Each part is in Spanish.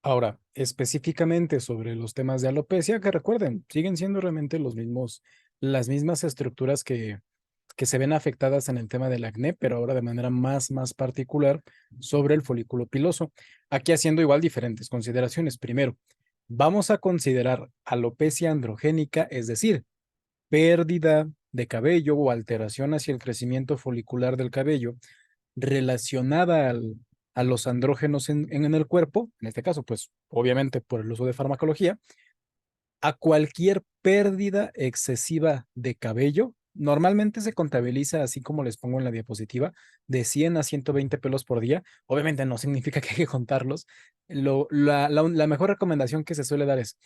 Ahora, específicamente sobre los temas de alopecia, que recuerden, siguen siendo realmente las mismas estructuras que se ven afectadas en el tema del acné, pero ahora de manera más particular sobre el folículo piloso. Aquí haciendo igual diferentes consideraciones. Primero, vamos a considerar alopecia androgénica, es decir, pérdida de cabello o alteración hacia el crecimiento folicular del cabello relacionada a los andrógenos en el cuerpo, en este caso, pues obviamente por el uso de farmacología, a cualquier pérdida excesiva de cabello. Normalmente se contabiliza, así como les pongo en la diapositiva, de 100 a 120 pelos por día. Obviamente no significa que hay que contarlos. La mejor recomendación que se suele dar es,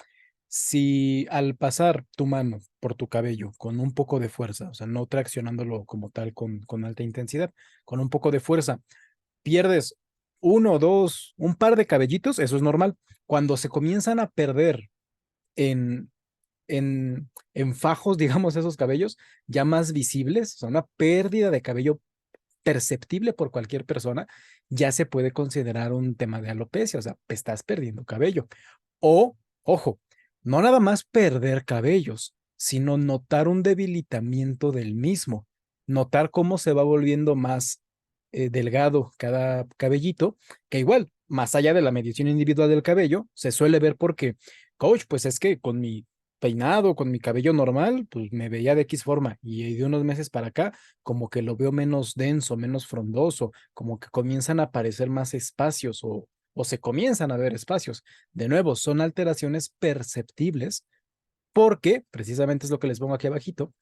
si al pasar tu mano por tu cabello con un poco de fuerza, o sea, no traccionándolo como tal con alta intensidad, con un poco de fuerza, pierdes uno, dos, un par de cabellitos, eso es normal. Cuando se comienzan a perder en, en fajos, digamos, esos cabellos ya más visibles, o sea, una pérdida de cabello perceptible por cualquier persona, ya se puede considerar un tema de alopecia, o sea, estás perdiendo cabello. O, ojo, no nada más perder cabellos, sino notar un debilitamiento del mismo, notar cómo se va volviendo más delgado cada cabellito, que igual, más allá de la medición individual del cabello, se suele ver porque, coach, pues es que con mi peinado, con mi cabello normal, pues me veía de X forma y de unos meses para acá, como que lo veo menos denso, menos frondoso, como que comienzan a aparecer más espacios o se comienzan a ver espacios. De nuevo, son alteraciones perceptibles porque, precisamente es lo que les pongo aquí abajito,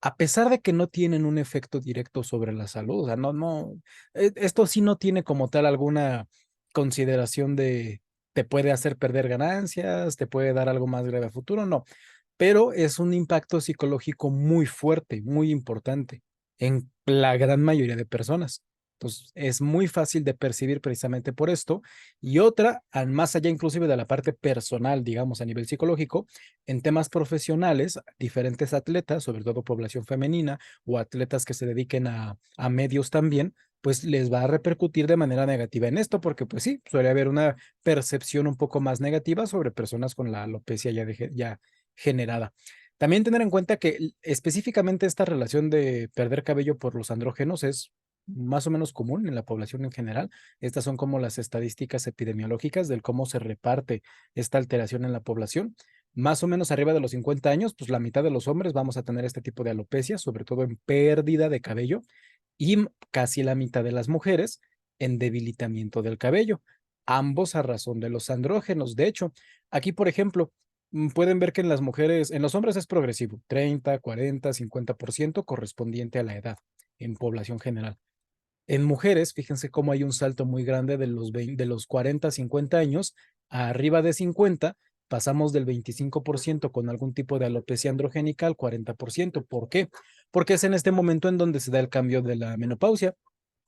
a pesar de que no tienen un efecto directo sobre la salud, o sea, esto sí no tiene como tal alguna consideración de te puede hacer perder ganancias, te puede dar algo más grave a futuro, no, pero es un impacto psicológico muy fuerte, muy importante en la gran mayoría de personas. Entonces, es muy fácil de percibir precisamente por esto. Y otra, más allá inclusive de la parte personal, digamos, a nivel psicológico, en temas profesionales, diferentes atletas, sobre todo población femenina o atletas que se dediquen a medios también, pues les va a repercutir de manera negativa en esto, porque pues sí, suele haber una percepción un poco más negativa sobre personas con la alopecia ya generada. También tener en cuenta que específicamente esta relación de perder cabello por los andrógenos es más o menos común en la población en general. Estas son como las estadísticas epidemiológicas del cómo se reparte esta alteración en la población. Más o menos arriba de los 50 años, pues la mitad de los hombres vamos a tener este tipo de alopecia, sobre todo en pérdida de cabello, y casi la mitad de las mujeres en debilitamiento del cabello, ambos a razón de los andrógenos. De hecho, aquí, por ejemplo, pueden ver que en las mujeres, en los hombres es progresivo, 30, 40, 50% correspondiente a la edad en población general. En mujeres, fíjense cómo hay un salto muy grande de los, 20 de los 40, 50 años a arriba de 50, pasamos del 25% con algún tipo de alopecia androgénica al 40%. ¿Por qué? Porque es en este momento en donde se da el cambio de la menopausia.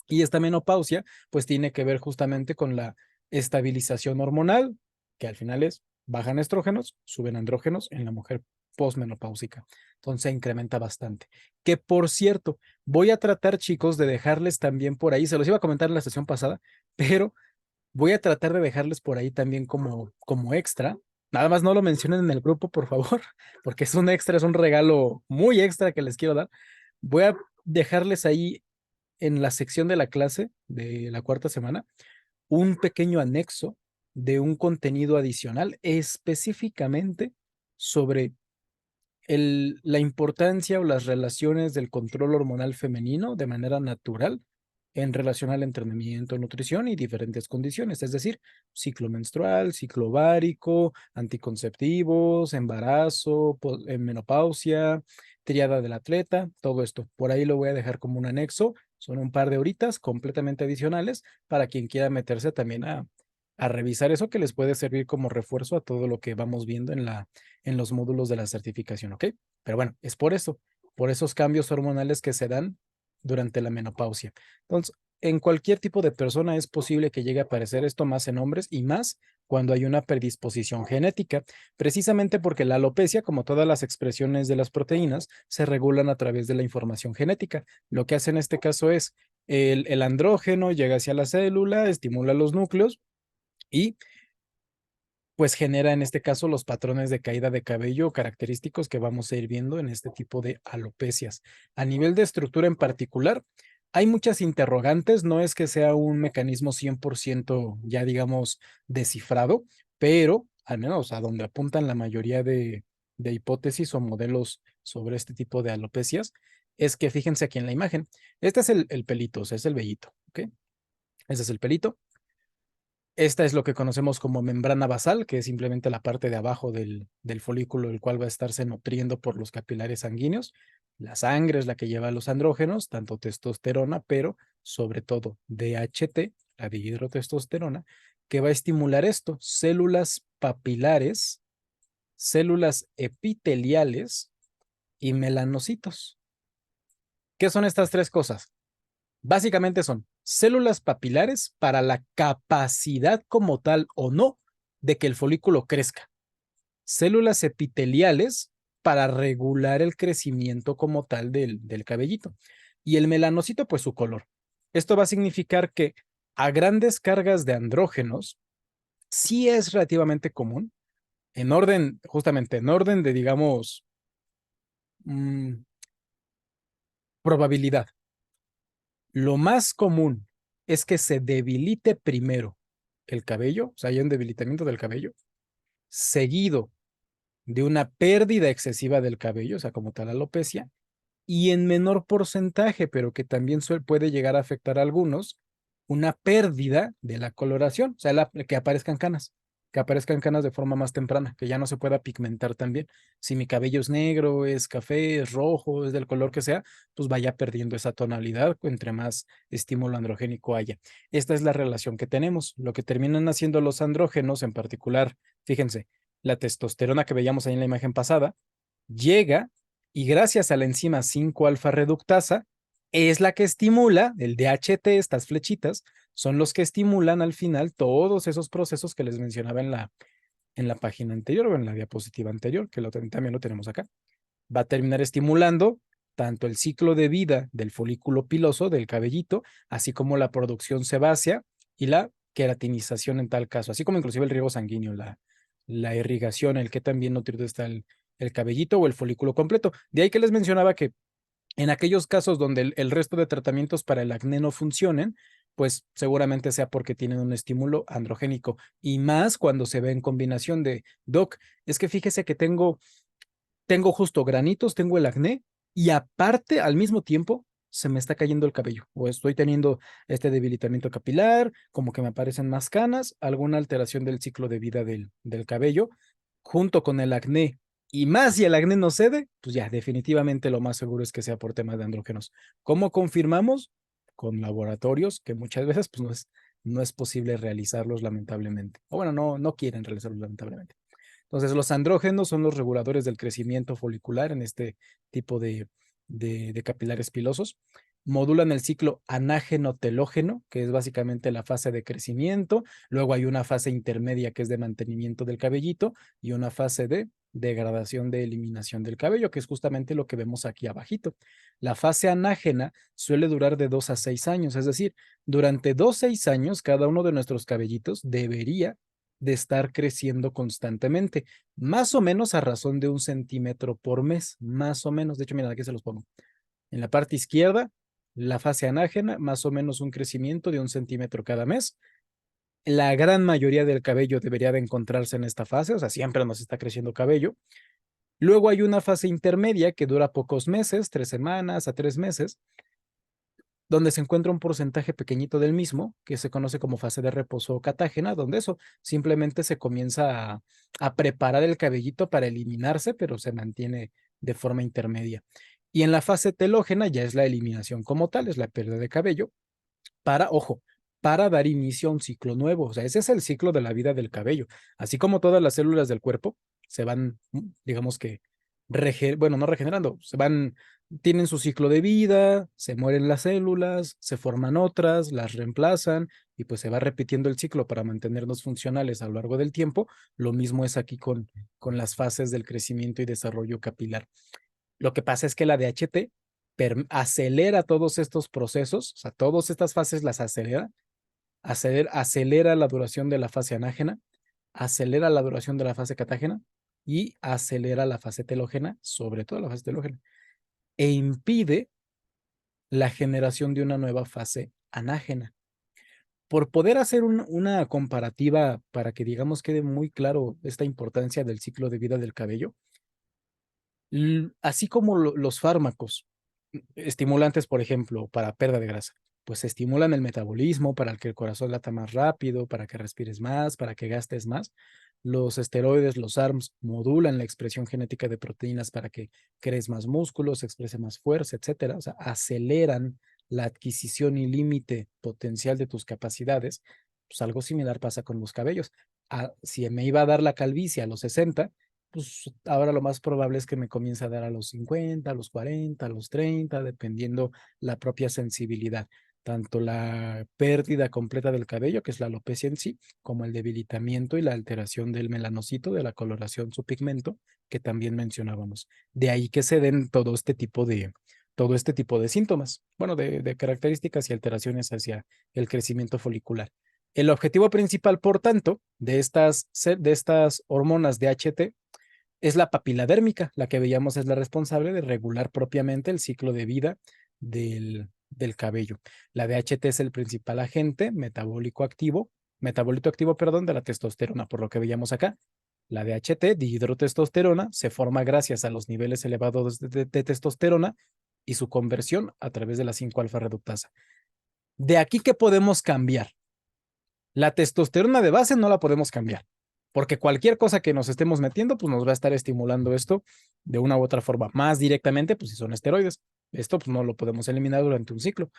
Y esta menopausia, pues tiene que ver justamente con la estabilización hormonal, que al final es bajan estrógenos, suben andrógenos en la mujer posmenopáusica. Entonces se incrementa bastante. Que por cierto, voy a tratar, chicos, de dejarles también por ahí, se los iba a comentar en la sesión pasada, pero voy a tratar de dejarles por ahí también como extra. Nada más no lo mencionen en el grupo, por favor, porque es un extra, es un regalo muy extra que les quiero dar. Voy a dejarles ahí en la sección de la clase de la cuarta semana un pequeño anexo de un contenido adicional específicamente sobre la importancia o las relaciones del control hormonal femenino de manera natural en relación al entrenamiento, nutrición y diferentes condiciones, es decir, ciclo menstrual, ciclo ovárico, anticonceptivos, embarazo, menopausia, triada del atleta, todo esto. Por ahí lo voy a dejar como un anexo, son un par de horitas completamente adicionales para quien quiera meterse también a revisar eso que les puede servir como refuerzo a todo lo que vamos viendo en los módulos de la certificación, ¿ok? Pero bueno, es por eso, por esos cambios hormonales que se dan durante la menopausia. Entonces, en cualquier tipo de persona es posible que llegue a aparecer esto más en hombres y más cuando hay una predisposición genética, precisamente porque la alopecia, como todas las expresiones de las proteínas, se regulan a través de la información genética. Lo que hace en este caso es el andrógeno llega hacia la célula, estimula los núcleos y pues genera en este caso los patrones de caída de cabello característicos que vamos a ir viendo en este tipo de alopecias. A nivel de estructura en particular, hay muchas interrogantes, no es que sea un mecanismo 100% ya digamos descifrado, pero al menos a donde apuntan la mayoría de hipótesis o modelos sobre este tipo de alopecias, es que fíjense aquí en la imagen, este es el pelito, o sea, es el vellito, ¿ok? Ese es el pelito. Esta es lo que conocemos como membrana basal, que es simplemente la parte de abajo del folículo, el cual va a estarse nutriendo por los capilares sanguíneos. La sangre es la que lleva los andrógenos, tanto testosterona, pero sobre todo DHT, la dihidrotestosterona, que va a estimular esto, células papilares, células epiteliales y melanocitos. ¿Qué son estas tres cosas? Básicamente son células papilares para la capacidad como tal o no de que el folículo crezca. Células epiteliales para regular el crecimiento como tal del cabellito. Y el melanocito, pues su color. Esto va a significar que a grandes cargas de andrógenos, sí es relativamente común, en orden, justamente en orden de, digamos, probabilidad. Lo más común es que se debilite primero el cabello, o sea, hay un debilitamiento del cabello, seguido de una pérdida excesiva del cabello, o sea, como tal alopecia, y en menor porcentaje, pero que también puede llegar a afectar a algunos, una pérdida de la coloración, o sea, que aparezcan canas de forma más temprana, que ya no se pueda pigmentar también. Si mi cabello es negro, es café, es rojo, es del color que sea, pues vaya perdiendo esa tonalidad entre más estímulo androgénico haya. Esta es la relación que tenemos. Lo que terminan haciendo los andrógenos, en particular, fíjense, la testosterona que veíamos ahí en la imagen pasada, llega y gracias a la enzima 5-alfa reductasa, es la que estimula el DHT, estas flechitas, son los que estimulan al final todos esos procesos que les mencionaba en la página anterior o en la diapositiva anterior, que también lo tenemos acá. Va a terminar estimulando tanto el ciclo de vida del folículo piloso, del cabellito, así como la producción sebácea y la queratinización en tal caso, así como inclusive el riego sanguíneo, la irrigación, el que también nutrido está el cabellito o el folículo completo. De ahí que les mencionaba que en aquellos casos donde el resto de tratamientos para el acné no funcionen, pues seguramente sea porque tienen un estímulo androgénico y más cuando se ve en combinación de, doc, es que fíjese que tengo justo granitos, tengo el acné y aparte al mismo tiempo se me está cayendo el cabello o estoy teniendo este debilitamiento capilar, como que me aparecen más canas, alguna alteración del ciclo de vida del cabello, junto con el acné. Y más si el acné no cede, pues ya definitivamente lo más seguro es que sea por tema de andrógenos. ¿Cómo confirmamos? Con laboratorios que muchas veces pues no es posible realizarlos lamentablemente. O bueno, no quieren realizarlos lamentablemente. Entonces, los andrógenos son los reguladores del crecimiento folicular en este tipo de capilares pilosos. Modulan el ciclo anágeno-telógeno, que es básicamente la fase de crecimiento. Luego hay una fase intermedia que es de mantenimiento del cabellito y una fase de degradación de eliminación del cabello, que es justamente lo que vemos aquí abajito. La fase anágena suele durar de 2 a 6 años, es decir, durante 2 a 6 años cada uno de nuestros cabellitos debería de estar creciendo constantemente, más o menos a razón de 1 centímetro por mes, más o menos. De hecho, mira, aquí se los pongo. En la parte izquierda, la fase anágena, más o menos un crecimiento de 1 centímetro cada mes. La gran mayoría del cabello debería de encontrarse en esta fase, o sea, siempre nos está creciendo cabello. Luego hay una fase intermedia que dura pocos meses, 3 semanas a 3 meses, donde se encuentra un porcentaje pequeñito del mismo, que se conoce como fase de reposo catágena, donde eso simplemente se comienza a preparar el cabellito para eliminarse, pero se mantiene de forma intermedia. Y en la fase telógena ya es la eliminación como tal, es la pérdida de cabello, ojo, para dar inicio a un ciclo nuevo. O sea, ese es el ciclo de la vida del cabello. Así como todas las células del cuerpo se van, digamos que, bueno, no regenerando, tienen su ciclo de vida, se mueren las células, se forman otras, las reemplazan y pues se va repitiendo el ciclo para mantenernos funcionales a lo largo del tiempo. Lo mismo es aquí con las fases del crecimiento y desarrollo capilar. Lo que pasa es que la DHT acelera todos estos procesos, o sea, todas estas fases las acelera la duración de la fase anágena, acelera la duración de la fase catágena y acelera la fase telógena, sobre todo la fase telógena, e impide la generación de una nueva fase anágena. Por poder hacer una comparativa para que, digamos, quede muy claro esta importancia del ciclo de vida del cabello, así como los fármacos estimulantes, por ejemplo, para pérdida de grasa, pues estimulan el metabolismo para que el corazón lata más rápido, para que respires más, para que gastes más. Los esteroides, los ARMS, modulan la expresión genética de proteínas para que crees más músculos, exprese más fuerza, etcétera. O sea, aceleran la adquisición y límite potencial de tus capacidades. Pues algo similar pasa con los cabellos. Si me iba a dar la calvicie a los 60, pues ahora lo más probable es que me comience a dar a los 50, a los 40, a los 30, dependiendo la propia sensibilidad. Tanto la pérdida completa del cabello, que es la alopecia en sí, como el debilitamiento y la alteración del melanocito, de la coloración, su pigmento, que también mencionábamos. De ahí que se den todo este tipo de síntomas, bueno, de características y alteraciones hacia el crecimiento folicular. El objetivo principal, por tanto, de estas hormonas DHT es la papila dérmica, la que veíamos es la responsable de regular propiamente el ciclo de vida del cabello. La DHT es el principal agente metabolito activo, perdón, de la testosterona, por lo que veíamos acá. La DHT, dihidrotestosterona, se forma gracias a los niveles elevados de testosterona y su conversión a través de la 5-alfa reductasa. De aquí que podemos cambiar. La testosterona de base no la podemos cambiar, porque cualquier cosa que nos estemos metiendo, pues nos va a estar estimulando esto de una u otra forma. Más directamente, pues si son esteroides. Esto pues no lo podemos eliminar durante un ciclo.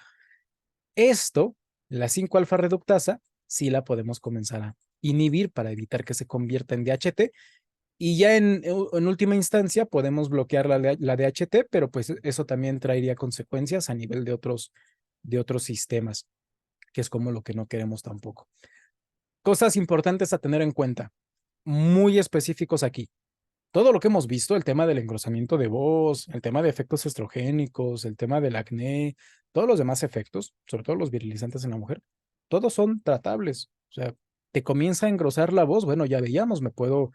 Esto, la 5-alfa reductasa, sí la podemos comenzar a inhibir para evitar que se convierta en DHT. Y ya en última instancia podemos bloquear la DHT, pero pues eso también traería consecuencias a nivel de otros sistemas, que es como lo que no queremos tampoco. Cosas importantes a tener en cuenta, muy específicos aquí. Todo lo que hemos visto, el tema del engrosamiento de voz, el tema de efectos estrogénicos, el tema del acné, todos los demás efectos, sobre todo los virilizantes en la mujer, todos son tratables. O sea, te comienza a engrosar la voz, bueno, ya veíamos, puedo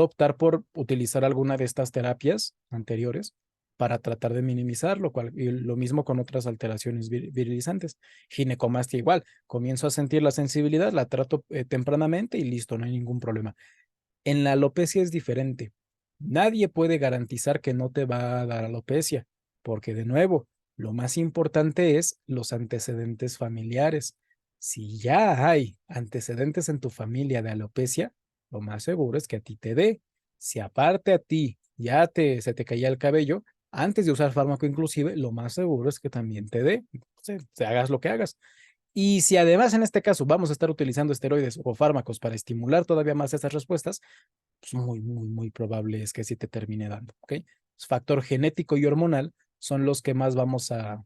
optar por utilizar alguna de estas terapias anteriores para tratar de minimizar, y lo mismo con otras alteraciones virilizantes. Ginecomastia igual, comienzo a sentir la sensibilidad, la trato tempranamente y listo, no hay ningún problema. En la alopecia es diferente. Nadie puede garantizar que no te va a dar alopecia, porque de nuevo, lo más importante es los antecedentes familiares. Si ya hay antecedentes en tu familia de alopecia, lo más seguro es que a ti te dé. Si aparte a ti se te caía el cabello, antes de usar fármaco inclusive, lo más seguro es que también te dé. Entonces, hagas lo que hagas. Y si además en este caso vamos a estar utilizando esteroides o fármacos para estimular todavía más esas respuestas, pues muy probable es que sí te termine dando, ¿ok? Factor genético y hormonal son los que más vamos a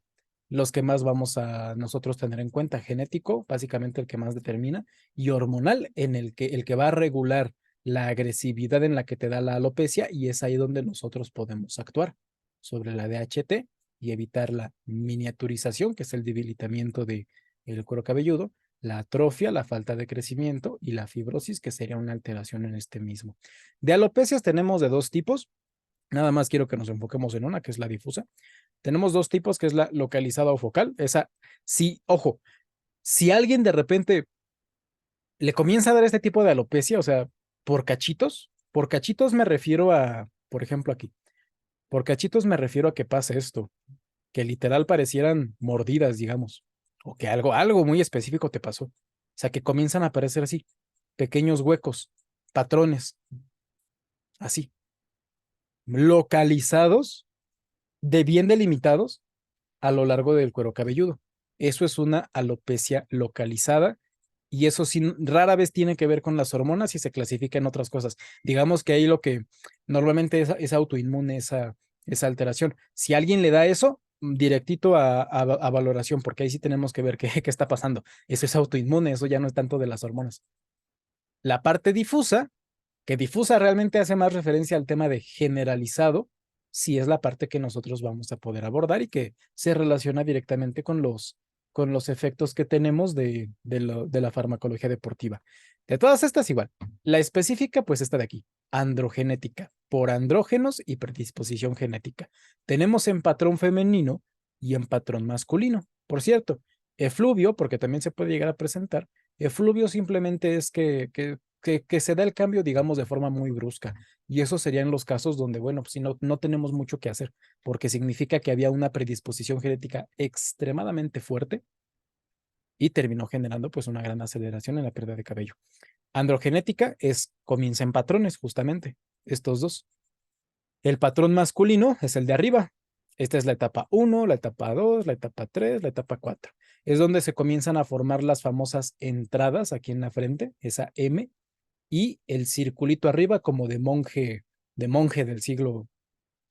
nosotros tener en cuenta. Genético, básicamente el que más determina, y hormonal, el que va a regular la agresividad en la que te da la alopecia, y es ahí donde nosotros podemos actuar sobre la DHT y evitar la miniaturización, que es el debilitamiento del cuero cabelludo, la atrofia, la falta de crecimiento, y la fibrosis, que sería una alteración en este mismo. De alopecias tenemos de dos tipos. Nada más quiero que nos enfoquemos en una, que es la difusa. Tenemos dos tipos, que es la localizada o focal. Esa, sí, ojo, si alguien de repente le comienza a dar este tipo de alopecia, o sea, por cachitos me refiero a, por ejemplo, aquí, por cachitos me refiero a que pase esto, que literal parecieran mordidas, digamos, o que algo muy específico te pasó. O sea, que comienzan a aparecer así, pequeños huecos, patrones, así, localizados, de bien delimitados a lo largo del cuero cabelludo. Eso es una alopecia localizada, y eso sí, rara vez tiene que ver con las hormonas y se clasifica en otras cosas. Digamos que ahí lo que normalmente es autoinmune esa alteración. Si alguien le da eso, directito a valoración, porque ahí sí tenemos que ver qué está pasando. Eso es autoinmune, eso ya no es tanto de las hormonas. La parte difusa, que difusa realmente hace más referencia al tema de generalizado, sí es la parte que nosotros vamos a poder abordar y que se relaciona directamente con con los efectos que tenemos de la farmacología deportiva. De todas estas igual. La específica, pues esta de aquí, androgenética, por andrógenos y predisposición genética. Tenemos en patrón femenino y en patrón masculino. Por cierto, efluvio, porque también se puede llegar a presentar, efluvio simplemente es que se da el cambio, digamos, de forma muy brusca. Y eso serían los casos donde, bueno, pues si no tenemos mucho que hacer, porque significa que había una predisposición genética extremadamente fuerte y terminó generando pues una gran aceleración en la pérdida de cabello. Androgenética comienza en patrones, justamente, estos dos. El patrón masculino es el de arriba. Esta es la etapa 1, la etapa 2, la etapa 3, la etapa 4. Es donde se comienzan a formar las famosas entradas aquí en la frente, esa M, y el circulito arriba como de monje del siglo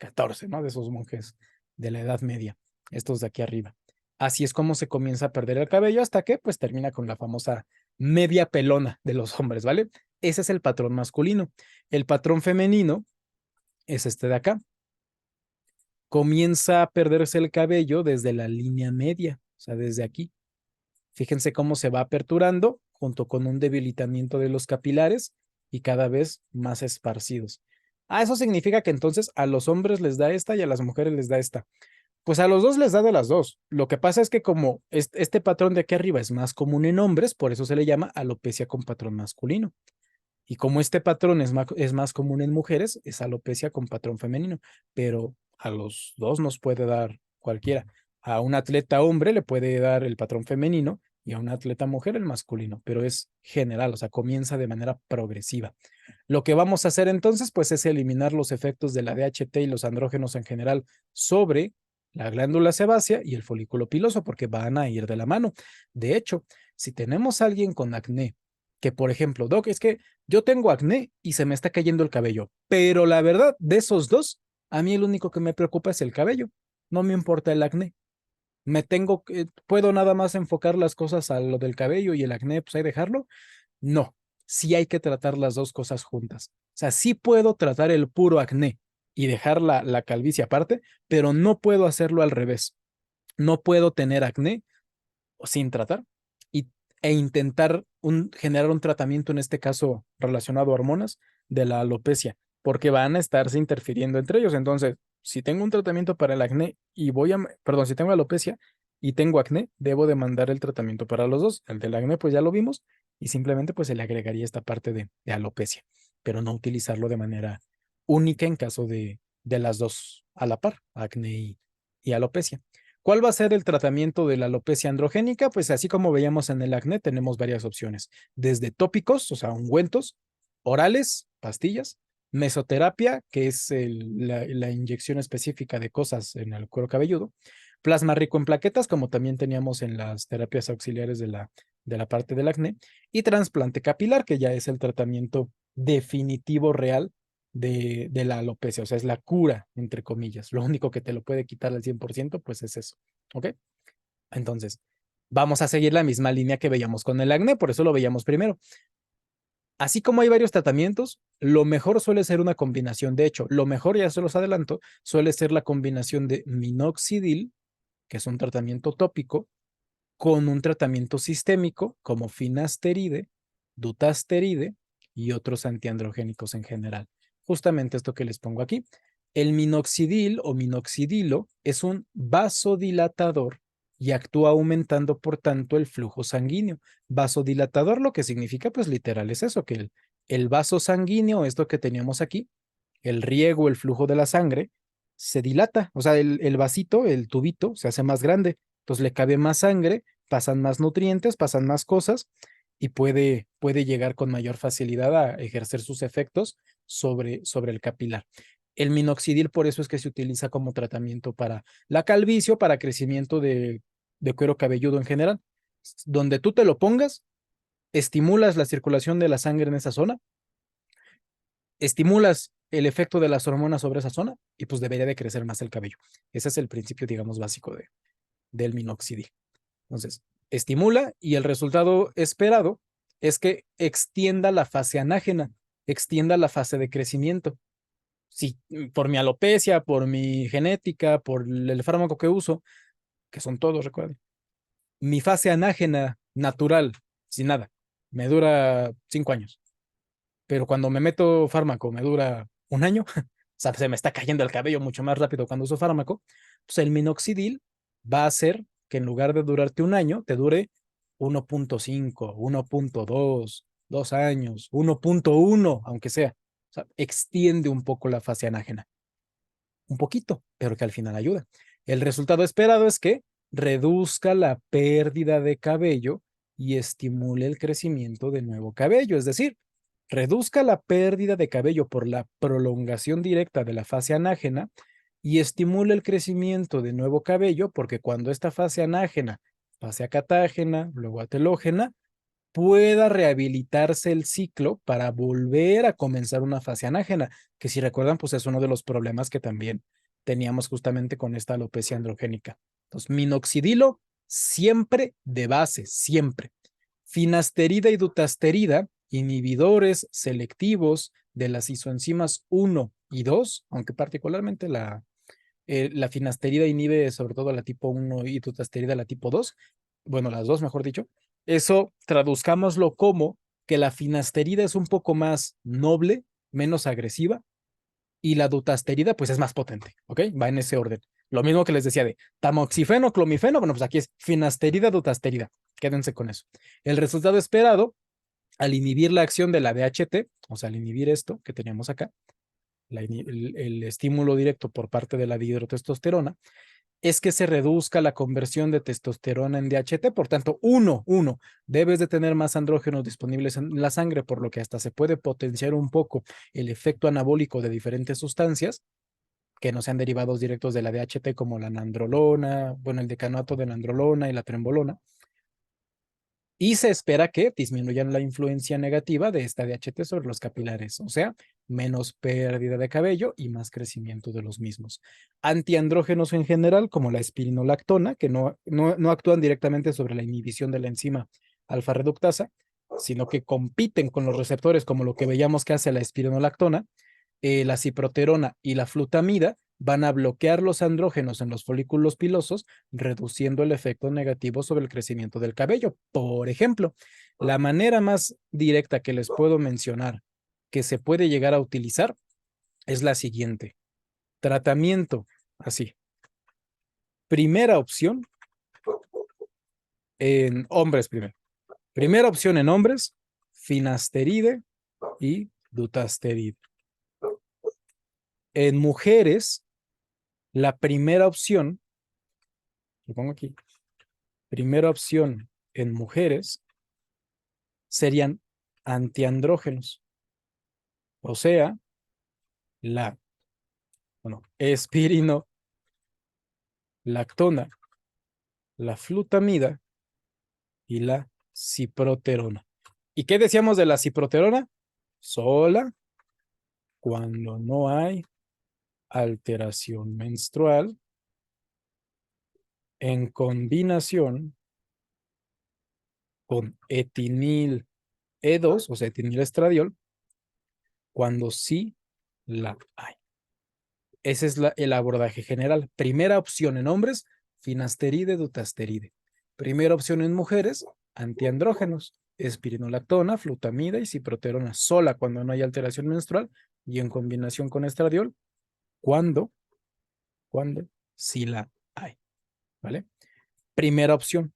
XIV, ¿no? De esos monjes de la Edad Media, estos de aquí arriba. Así es como se comienza a perder el cabello hasta que pues termina con la famosa media pelona de los hombres, ¿vale? Ese es el patrón masculino. El patrón femenino es este de acá. Comienza a perderse el cabello desde la línea media, o sea, desde aquí. Fíjense cómo se va aperturando junto con un debilitamiento de los capilares y cada vez más esparcidos. Eso significa que entonces a los hombres les da esta y a las mujeres les da esta. Pues a los dos les da de las dos. Lo que pasa es que como este patrón de aquí arriba es más común en hombres, por eso se le llama alopecia con patrón masculino. Y como este patrón es más común en mujeres, es alopecia con patrón femenino. Pero a los dos nos puede dar cualquiera. A un atleta hombre le puede dar el patrón femenino y a una atleta mujer el masculino, pero es general, o sea, comienza de manera progresiva. Lo que vamos a hacer entonces, pues es eliminar los efectos de la DHT y los andrógenos en general sobre la glándula sebácea y el folículo piloso, porque van a ir de la mano. De hecho, si tenemos a alguien con acné, que por ejemplo, Doc, es que yo tengo acné y se me está cayendo el cabello, pero la verdad, de esos dos, a mí el único que me preocupa es el cabello, no me importa el acné. Puedo nada más enfocar las cosas a lo del cabello y el acné, pues ahí dejarlo. No, sí hay que tratar las dos cosas juntas. O sea, sí puedo tratar el puro acné y dejar la calvicie aparte, pero no puedo hacerlo al revés. No puedo tener acné sin tratar y, e intentar generar un tratamiento, en este caso relacionado a hormonas, de la alopecia, porque van a estarse interfiriendo entre ellos. Entonces, si tengo un tratamiento para el acné y perdón, si tengo alopecia y tengo acné, debo de mandar el tratamiento para los dos. El del acné, pues ya lo vimos, y simplemente pues se le agregaría esta parte de alopecia, pero no utilizarlo de manera única en caso de las dos a la par, acné y alopecia. ¿Cuál va a ser el tratamiento de la alopecia androgénica? Pues así como veíamos en el acné, tenemos varias opciones, desde tópicos, o sea, ungüentos, orales, pastillas, mesoterapia, que es la inyección específica de cosas en el cuero cabelludo, plasma rico en plaquetas, como también teníamos en las terapias auxiliares de la parte del acné, y trasplante capilar, que ya es el tratamiento definitivo real de la alopecia, o sea, es la cura, entre comillas. Lo único que te lo puede quitar al 100%, pues es eso, ¿ok? Entonces, vamos a seguir la misma línea que veíamos con el acné, por eso lo veíamos primero. Así como hay varios tratamientos, lo mejor suele ser una combinación. De hecho, lo mejor, ya se los adelanto, suele ser la combinación de minoxidil, que es un tratamiento tópico, con un tratamiento sistémico como finasteride, dutasteride y otros antiandrogénicos en general. Justamente esto que les pongo aquí. El minoxidil o minoxidilo es un vasodilatador y actúa aumentando, por tanto, el flujo sanguíneo. Vasodilatador, lo que significa, pues literal, es eso, que el vaso sanguíneo, esto que teníamos aquí, el riego, el flujo de la sangre, se dilata, o sea, el vasito, el tubito, se hace más grande, entonces le cabe más sangre, pasan más nutrientes, pasan más cosas y puede llegar con mayor facilidad a ejercer sus efectos sobre el capilar. El minoxidil por eso es que se utiliza como tratamiento para la calvicie, para crecimiento de cuero cabelludo en general. Donde tú te lo pongas, estimulas la circulación de la sangre en esa zona, estimulas el efecto de las hormonas sobre esa zona y pues debería de crecer más el cabello. Ese es el principio, digamos, básico del minoxidil. Entonces, estimula y el resultado esperado es que extienda la fase anágena, extienda la fase de crecimiento. Si por mi alopecia, por mi genética, por el fármaco que uso, que son todos, recuerden, Mi fase anágena natural, sin nada, me dura 5 años. Pero cuando me meto fármaco me dura un año. O sea, se me está cayendo el cabello mucho más rápido cuando uso fármaco. Pues el minoxidil va a hacer que en lugar de durarte un año, te dure 1.5, 1.2, 2 años, 1.1, aunque sea. O sea, extiende un poco la fase anágena. Un poquito, pero que al final ayuda. El resultado esperado es que reduzca la pérdida de cabello y estimule el crecimiento de nuevo cabello. Es decir, reduzca la pérdida de cabello por la prolongación directa de la fase anágena y estimule el crecimiento de nuevo cabello, porque cuando esta fase anágena pase a catágena, luego a telógena, pueda rehabilitarse el ciclo para volver a comenzar una fase anágena, que si recuerdan, pues es uno de los problemas que también teníamos justamente con esta alopecia androgénica. Entonces, minoxidilo siempre de base, siempre. Finasterida y dutasterida, inhibidores selectivos de las isoenzimas 1 y 2, aunque particularmente la finasterida inhibe sobre todo la tipo 1 y dutasterida la tipo 2, bueno, las dos, mejor dicho. Eso traduzcámoslo como que la finasterida es un poco más noble, menos agresiva, y la dutasterida pues es más potente, ¿ok? Va en ese orden. Lo mismo que les decía de tamoxifeno, clomifeno, bueno, pues aquí es finasterida, dutasterida. Quédense con eso. El resultado esperado, al inhibir la acción de la DHT, o sea, al inhibir esto que teníamos acá, el estímulo directo por parte de la dihidrotestosterona, es que se reduzca la conversión de testosterona en DHT. Por tanto, debes de tener más andrógenos disponibles en la sangre, por lo que hasta se puede potenciar un poco el efecto anabólico de diferentes sustancias que no sean derivados directos de la DHT, como la nandrolona, bueno, el decanoato de nandrolona y la trembolona. Y se espera que disminuyan la influencia negativa de esta DHT sobre los capilares, o sea, menos pérdida de cabello y más crecimiento de los mismos. Antiandrógenos en general, como la espironolactona, que no actúan directamente sobre la inhibición de la enzima alfa reductasa, sino que compiten con los receptores, como lo que veíamos que hace la espironolactona, la ciproterona y la flutamida van a bloquear los andrógenos en los folículos pilosos, reduciendo el efecto negativo sobre el crecimiento del cabello. Por ejemplo, la manera más directa que les puedo mencionar que se puede llegar a utilizar es la siguiente. Tratamiento, así. Primera opción en hombres primero. Primera opción en hombres, finasteride y dutasteride. En mujeres, la primera opción, lo pongo aquí, primera opción en mujeres serían antiandrógenos, o sea, la, espironolactona, la flutamida y la ciproterona. ¿Y qué decíamos de la ciproterona? Sola cuando no hay alteración menstrual en combinación con etinil E2, o sea, etinilestradiol, cuando sí la hay. Ese es el abordaje general. Primera opción en hombres, finasteride, dutasteride. Primera opción en mujeres, antiandrógenos, espironolactona, flutamida y ciproterona, sola cuando no hay alteración menstrual y en combinación con estradiol, cuando sí la hay, ¿vale? Primera opción.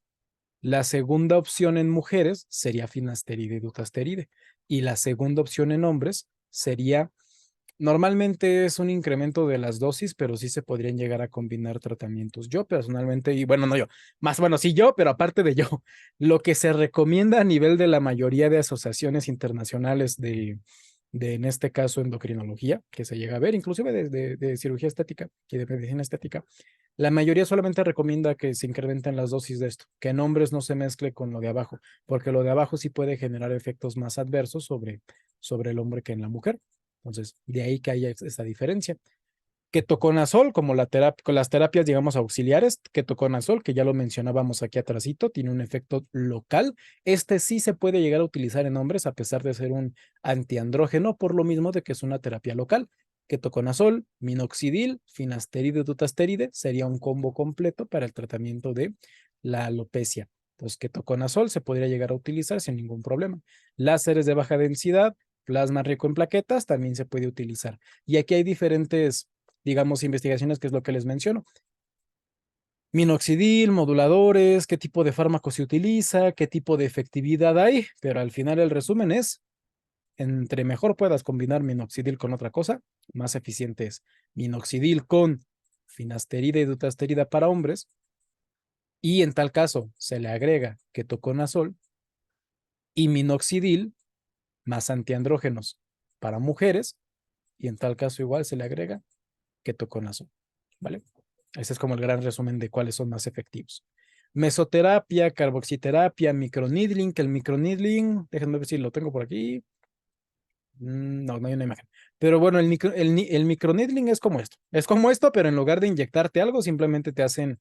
La segunda opción en mujeres sería finasteride y dutasteride. Y la segunda opción en hombres sería, normalmente es un incremento de las dosis, pero sí se podrían llegar a combinar tratamientos. Yo personalmente, y bueno, no yo, más bueno, sí yo, pero aparte de yo, lo que se recomienda a nivel de la mayoría de asociaciones internacionales en este caso, endocrinología, que se llega a ver, inclusive de cirugía estética y de medicina estética, la mayoría solamente recomienda que se incrementen las dosis de esto, que en hombres no se mezcle con lo de abajo, porque lo de abajo sí puede generar efectos más adversos sobre el hombre que en la mujer. Entonces, de ahí que haya esta diferencia. Ketoconazol, como con las terapias, digamos, auxiliares, ketoconazol, que ya lo mencionábamos aquí atrásito, tiene un efecto local. Este sí se puede llegar a utilizar en hombres, a pesar de ser un antiandrógeno, por lo mismo de que es una terapia local. Ketoconazol, minoxidil, finasteride, dutasteride, sería un combo completo para el tratamiento de la alopecia. Entonces, ketoconazol se podría llegar a utilizar sin ningún problema. Láseres de baja densidad, plasma rico en plaquetas, también se puede utilizar. Y aquí hay diferentes, digamos, investigaciones, que es lo que les menciono. Minoxidil, moduladores, qué tipo de fármaco se utiliza, qué tipo de efectividad hay, pero al final el resumen es, entre mejor puedas combinar minoxidil con otra cosa, más eficiente es. Minoxidil con finasterida y dutasterida para hombres, y en tal caso se le agrega ketoconazol y minoxidil más antiandrógenos para mujeres, y en tal caso igual se le agrega ketoconazol, ¿vale? Ese es como el gran resumen de cuáles son más efectivos. Mesoterapia, carboxiterapia, microneedling, que el microneedling, déjenme ver si lo tengo por aquí. No, no hay una imagen. Pero bueno, el microneedling es como esto. Es como esto, pero en lugar de inyectarte algo, simplemente te hacen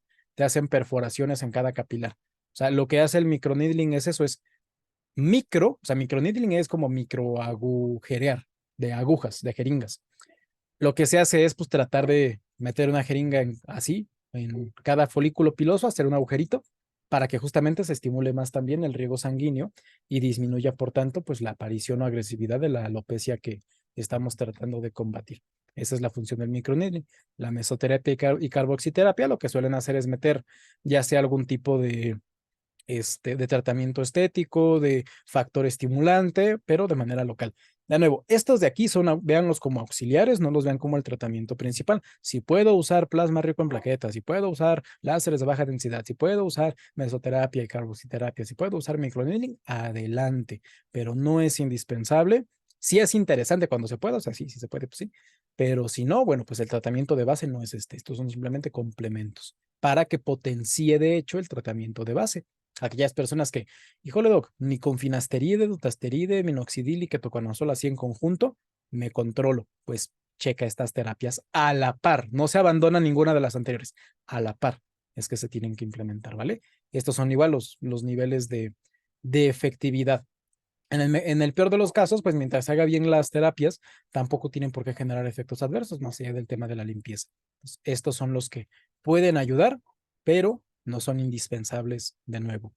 perforaciones en cada capilar. O sea, lo que hace el microneedling es eso, es o sea, microneedling es como microagujerear de agujas, de jeringas. Lo que se hace es pues tratar de meter una jeringa así, en cada folículo piloso, hacer un agujerito para que justamente se estimule más también el riego sanguíneo y disminuya, por tanto, pues la aparición o agresividad de la alopecia que estamos tratando de combatir. Esa es la función del microneedling. La mesoterapia y carboxiterapia lo que suelen hacer es meter ya sea algún tipo de tratamiento estético, de factor estimulante, pero de manera local. De nuevo, estos de aquí véanlos como auxiliares, no los vean como el tratamiento principal. Si puedo usar plasma rico en plaquetas, si puedo usar láseres de baja densidad, si puedo usar mesoterapia y carboxiterapia, si puedo usar microneedling, adelante, pero no es indispensable. Sí es interesante cuando se pueda, o sea, sí, sí se puede, pues sí, pero si no, bueno, pues el tratamiento de base no es estos son simplemente complementos para que potencie, de hecho, el tratamiento de base. Aquellas personas que, híjole, doc, ni con finasteride, dutasteride, minoxidil y ketoconazol así en conjunto, me controlo. Pues checa estas terapias a la par. No se abandona ninguna de las anteriores. A la par es que se tienen que implementar, ¿vale? Estos son igual los niveles de efectividad. En el peor de los casos, pues mientras se haga bien las terapias, tampoco tienen por qué generar efectos adversos, más allá del tema de la limpieza. Entonces, estos son los que pueden ayudar, pero no son indispensables de nuevo.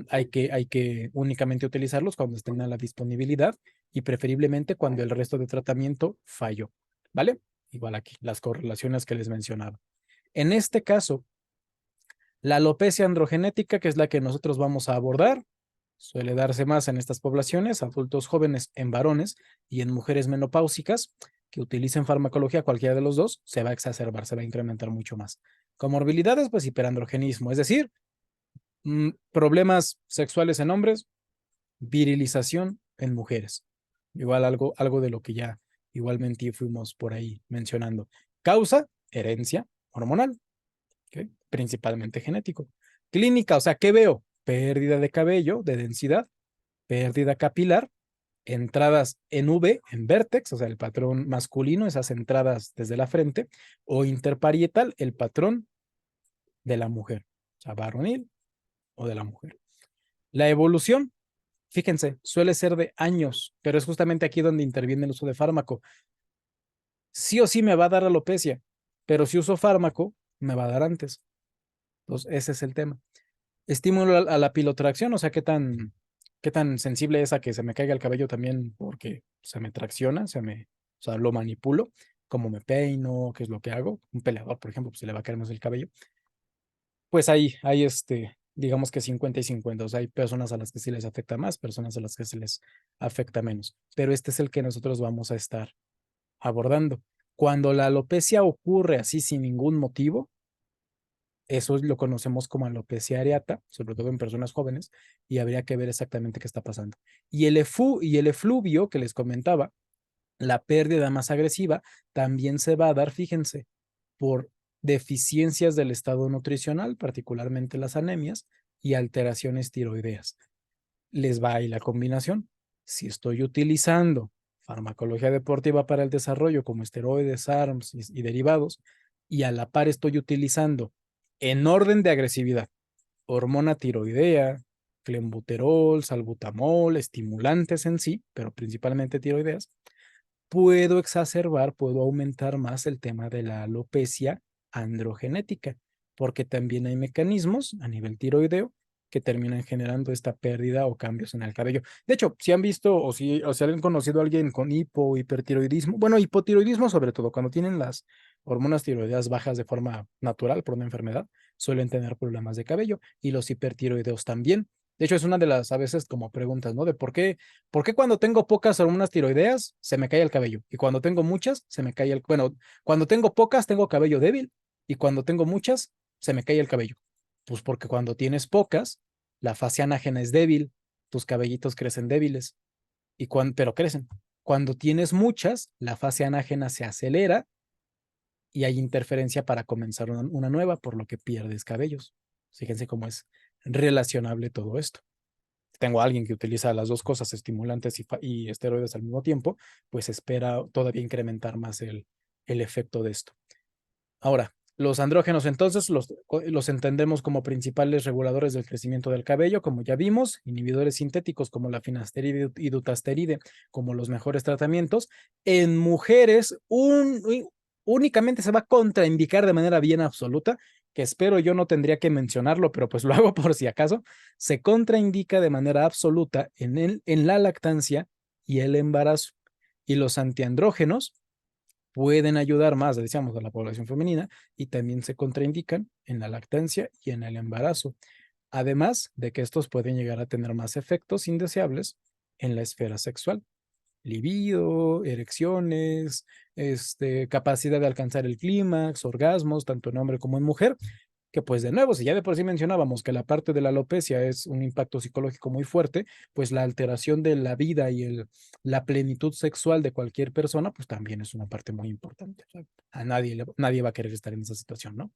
Hay que únicamente utilizarlos cuando estén a la disponibilidad y preferiblemente cuando el resto de tratamiento falló, ¿vale? Igual aquí, las correlaciones que les mencionaba. En este caso, la alopecia androgenética, que es la que nosotros vamos a abordar, suele darse más en estas poblaciones, adultos jóvenes en varones y en mujeres menopáusicas que utilicen farmacología, cualquiera de los dos, se va a exacerbar, se va a incrementar mucho más. Comorbilidades, pues hiperandrogenismo, es decir, problemas sexuales en hombres, virilización en mujeres. Igual algo de lo que ya igualmente fuimos por ahí mencionando. Causa, herencia hormonal, ¿okay? Principalmente genético. Clínica, o sea, ¿qué veo? Pérdida de cabello, de densidad, pérdida capilar, entradas en V, en vértex, o sea, el patrón masculino, esas entradas desde la frente, o interparietal, el patrón de la mujer, o sea, varonil o de la mujer. La evolución, fíjense, suele ser de años, pero es justamente aquí donde interviene el uso de fármaco. Sí o sí me va a dar alopecia, pero si uso fármaco, me va a dar antes. Entonces, ese es el tema. Estímulo a la pilotracción, o sea, qué tan sensible es a que se me caiga el cabello también porque se me tracciona, o sea, lo manipulo, como me peino, qué es lo que hago. Un peleador, por ejemplo, pues se le va a caer más el cabello. Pues hay digamos que 50 y 50, o sea, hay personas a las que sí les afecta más, personas a las que se les afecta menos, pero este es el que nosotros vamos a estar abordando. Cuando la alopecia ocurre así sin ningún motivo, eso lo conocemos como alopecia areata, sobre todo en personas jóvenes, y habría que ver exactamente qué está pasando. Y el efluvio que les comentaba, la pérdida más agresiva, también se va a dar, fíjense, por deficiencias del estado nutricional, particularmente las anemias y alteraciones tiroideas. Les va ahí la combinación. Si estoy utilizando farmacología deportiva para el desarrollo como esteroides, ARMS y derivados, y a la par estoy utilizando en orden de agresividad hormona tiroidea, clenbuterol, salbutamol, estimulantes en sí, pero principalmente tiroideas, puedo aumentar más el tema de la alopecia androgenética. porque también hay mecanismos a nivel tiroideo que terminan generando esta pérdida o cambios en el cabello. De hecho, si han visto o si han conocido a alguien con hipo o hipertiroidismo, bueno, hipotiroidismo sobre todo, cuando tienen las hormonas tiroideas bajas de forma natural por una enfermedad, suelen tener problemas de cabello y los hipertiroideos también. De hecho, es una de las a veces como preguntas, ¿no? De por qué cuando tengo pocas hormonas tiroideas se me cae el cabello y cuando tengo muchas se me cae bueno, cuando tengo pocas tengo cabello débil y cuando tengo muchas se me cae el cabello. Pues porque cuando tienes pocas, la fase anágena es débil, tus cabellitos crecen débiles, pero crecen. Cuando tienes muchas, la fase anágena se acelera y hay interferencia para comenzar una nueva, por lo que pierdes cabellos. Fíjense cómo es relacionable todo esto. Tengo a alguien que utiliza las dos cosas, estimulantes y esteroides al mismo tiempo, pues espera todavía incrementar más el efecto de esto. Ahora, los andrógenos entonces los entendemos como principales reguladores del crecimiento del cabello, como ya vimos, inhibidores sintéticos como la finasteride y dutasteride como los mejores tratamientos. En mujeres únicamente se va a contraindicar de manera bien absoluta, que espero yo no tendría que mencionarlo, pero pues lo hago por si acaso, se contraindica de manera absoluta en la lactancia y el embarazo. Y los antiandrógenos pueden ayudar más, decíamos, a la población femenina y también se contraindican en la lactancia y en el embarazo. Además de que estos pueden llegar a tener más efectos indeseables en la esfera sexual. Libido, erecciones, capacidad de alcanzar el clímax, orgasmos, tanto en hombre como en mujer, que pues de nuevo, si ya de por sí mencionábamos que la parte de la alopecia es un impacto psicológico muy fuerte, pues la alteración de la vida y la plenitud sexual de cualquier persona, pues también es una parte muy importante. O sea, a nadie va a querer estar en esa situación, ¿no?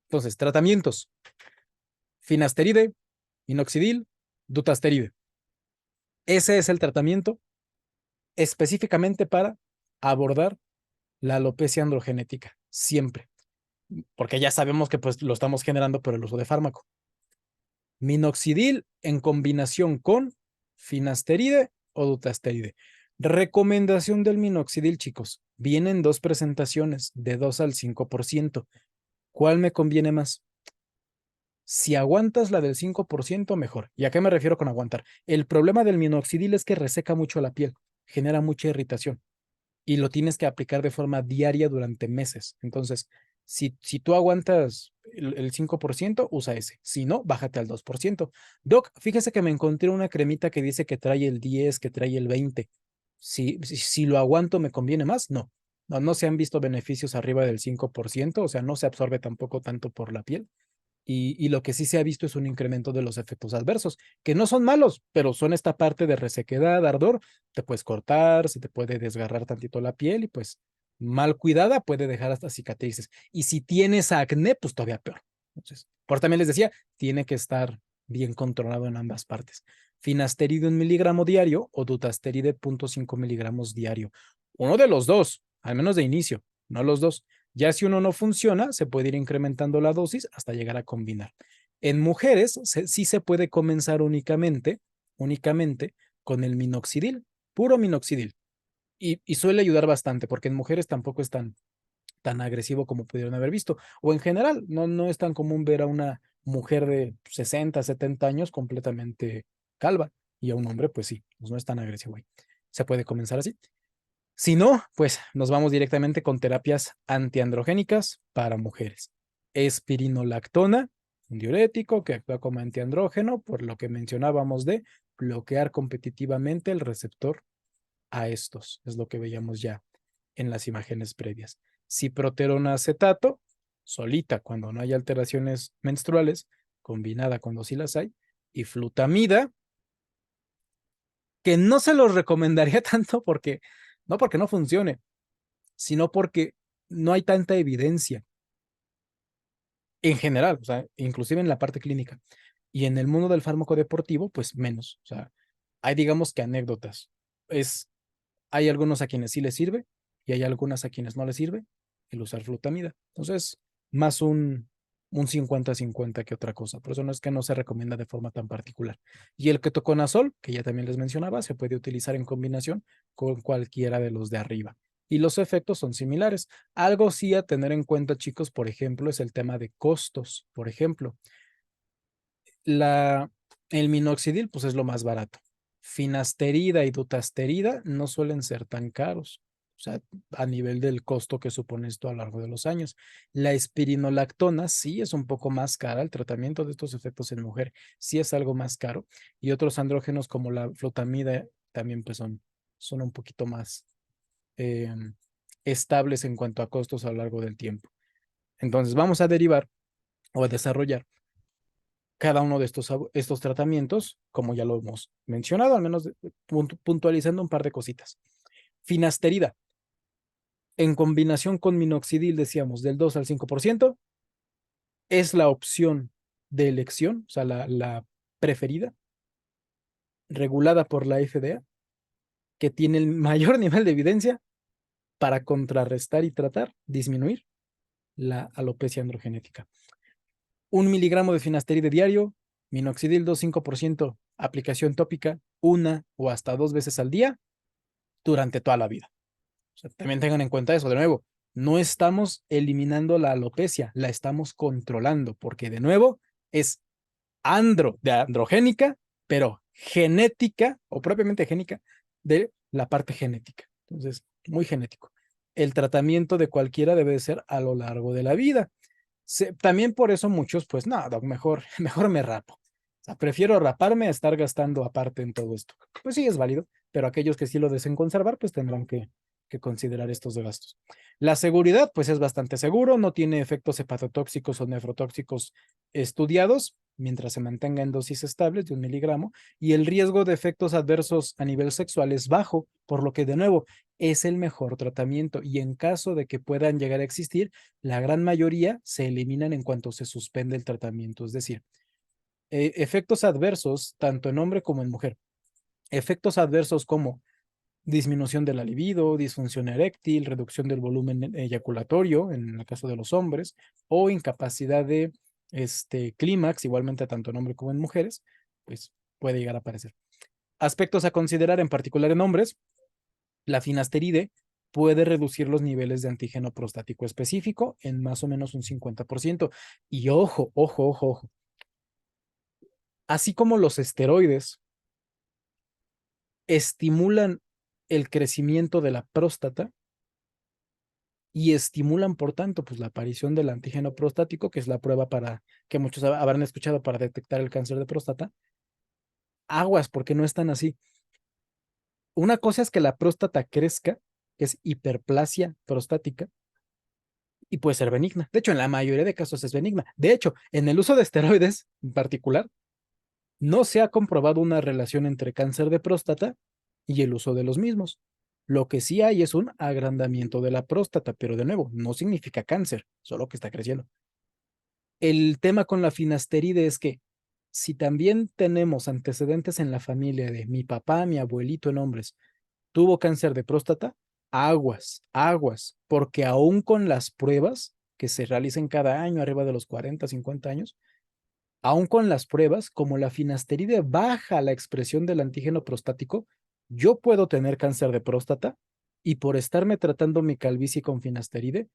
Entonces, tratamientos: finasteride, minoxidil, dutasteride. Ese es el tratamiento específicamente para abordar la alopecia androgenética, siempre, porque ya sabemos que pues lo estamos generando por el uso de fármaco. Minoxidil en combinación con finasteride o dutasteride. Recomendación del minoxidil, chicos. Vienen dos presentaciones de 2 al 5%. ¿Cuál me conviene más? Si aguantas la del 5%, mejor. ¿Y a qué me refiero con aguantar? El problema del minoxidil es que reseca mucho la piel, genera mucha irritación y lo tienes que aplicar de forma diaria durante meses. Entonces, si tú aguantas el 5%, usa ese. Si no, bájate al 2%. Doc, fíjese que me encontré una cremita que dice que trae el 10, que trae el 20. Si lo aguanto, ¿me conviene más? No. No se han visto beneficios arriba del 5%, o sea, no se absorbe tampoco tanto por la piel. Y lo que sí se ha visto es un incremento de los efectos adversos, que no son malos, pero son esta parte de resequedad, ardor, te puedes cortar, se te puede desgarrar tantito la piel y pues mal cuidada puede dejar hasta cicatrices. Y si tienes acné, pues todavía peor. Entonces, por también les decía, tiene que estar bien controlado en ambas partes. Finasteride 1 miligramo diario o dutasteride 0.5 miligramos diario. Uno de los dos, al menos de inicio, no los dos. Ya si uno no funciona, se puede ir incrementando la dosis hasta llegar a combinar. En mujeres sí se puede comenzar únicamente con el minoxidil, puro minoxidil. Y suele ayudar bastante porque en mujeres tampoco es tan agresivo como pudieron haber visto. O en general, no es tan común ver a una mujer de 60, 70 años completamente calva y a un hombre, pues sí, pues no es tan agresivo ahí. Se puede comenzar así. Si no, pues nos vamos directamente con terapias antiandrogénicas para mujeres. Espironolactona, un diurético que actúa como antiandrógeno, por lo que mencionábamos de bloquear competitivamente el receptor a estos. Es lo que veíamos ya en las imágenes previas. Ciproterona acetato, solita cuando no hay alteraciones menstruales, combinada cuando sí las hay, y flutamida, que no se los recomendaría tanto no porque no funcione, sino porque no hay tanta evidencia en general, o sea, inclusive en la parte clínica. Y en el mundo del fármaco deportivo, pues menos. O sea, hay digamos que anécdotas. Hay algunos a quienes sí les sirve y hay algunas a quienes no les sirve el usar flutamida. Entonces, más un 50-50 que otra cosa. Por eso no es que no se recomienda de forma tan particular. Y el ketoconazol, que ya también les mencionaba, se puede utilizar en combinación con cualquiera de los de arriba. y los efectos son similares. Algo sí a tener en cuenta, chicos, por ejemplo, es el tema de costos. Por ejemplo, el minoxidil, pues es lo más barato. Finasterida y dutasterida no suelen ser tan caros, o sea, a nivel del costo que supone esto a lo largo de los años. La espirinolactona sí es un poco más cara, el tratamiento de estos efectos en mujer sí es algo más caro, y otros andrógenos como la flutamida también pues son un poquito más eh, estables en cuanto a costos a lo largo del tiempo. Entonces vamos a derivar o a desarrollar cada uno de estos tratamientos, como ya lo hemos mencionado, al menos puntualizando un par de cositas. Finasterida, en combinación con minoxidil, decíamos, del 2 al 5%, es la opción de elección, o sea, la preferida, regulada por la FDA, que tiene el mayor nivel de evidencia para contrarrestar y tratar, disminuir la alopecia androgenética. 1 miligramo de finasterida diario, minoxidil 2,5%, aplicación tópica, 1 o hasta 2 veces al día durante toda la vida. O sea, también tengan en cuenta eso, de nuevo, no estamos eliminando la alopecia, la estamos controlando, porque de nuevo es de androgénica, pero genética o propiamente génica de la parte genética. Entonces, muy genético. El tratamiento de cualquiera debe ser a lo largo de la vida. También por eso muchos, pues nada, mejor, mejor me rapo. O sea, prefiero raparme a estar gastando aparte en todo esto. Pues sí, es válido, pero aquellos que sí lo deseen conservar, pues tendrán que considerar estos gastos. La seguridad, pues es bastante seguro, no tiene efectos hepatotóxicos o nefrotóxicos estudiados, mientras se mantenga en dosis estables de 1 miligramo, y el riesgo de efectos adversos a nivel sexual es bajo, por lo que de nuevo es el mejor tratamiento, y en caso de que puedan llegar a existir, la gran mayoría se eliminan en cuanto se suspende el tratamiento, es decir, efectos adversos tanto en hombre como en mujer. Efectos adversos como disminución de la libido, disfunción eréctil, reducción del volumen eyaculatorio en el caso de los hombres, o incapacidad de clímax, igualmente tanto en hombres como en mujeres, pues puede llegar a aparecer. Aspectos a considerar en particular en hombres: la finasteride puede reducir los niveles de antígeno prostático específico en más o menos un 50%. Y ojo, ojo, ojo, ojo. Así como los esteroides estimulan el crecimiento de la próstata y estimulan, por tanto, pues la aparición del antígeno prostático, que es la prueba para que muchos habrán escuchado para detectar el cáncer de próstata. Aguas, porque no están así. Una cosa es que la próstata crezca, que es hiperplasia prostática, y puede ser benigna. De hecho, en la mayoría de casos es benigna. De hecho, en el uso de esteroides en particular, no se ha comprobado una relación entre cáncer de próstata y el uso de los mismos. Lo que sí hay es un agrandamiento de la próstata, pero de nuevo, no significa cáncer, solo que está creciendo. El tema con la finasteride es que si también tenemos antecedentes en la familia de mi papá, mi abuelito en hombres, tuvo cáncer de próstata, aguas, aguas, porque aún con las pruebas que se realicen cada año arriba de los 40, 50 años, aún con las pruebas, como la finasteride baja la expresión del antígeno prostático, yo puedo tener cáncer de próstata y por estarme tratando mi calvicie con finasteride,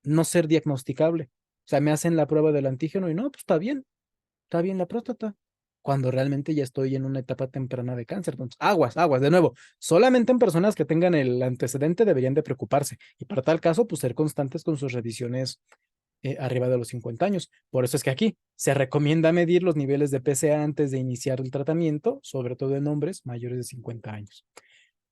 no ser diagnosticable. O sea, me hacen la prueba del antígeno y no, pues está bien la próstata, cuando realmente ya estoy en una etapa temprana de cáncer. Entonces, aguas, aguas, de nuevo, solamente en personas que tengan el antecedente deberían de preocuparse. Y para tal caso, pues ser constantes con sus revisiones arriba de los 50 años. Por eso es que aquí se recomienda medir los niveles de PSA antes de iniciar el tratamiento, sobre todo en hombres mayores de 50 años.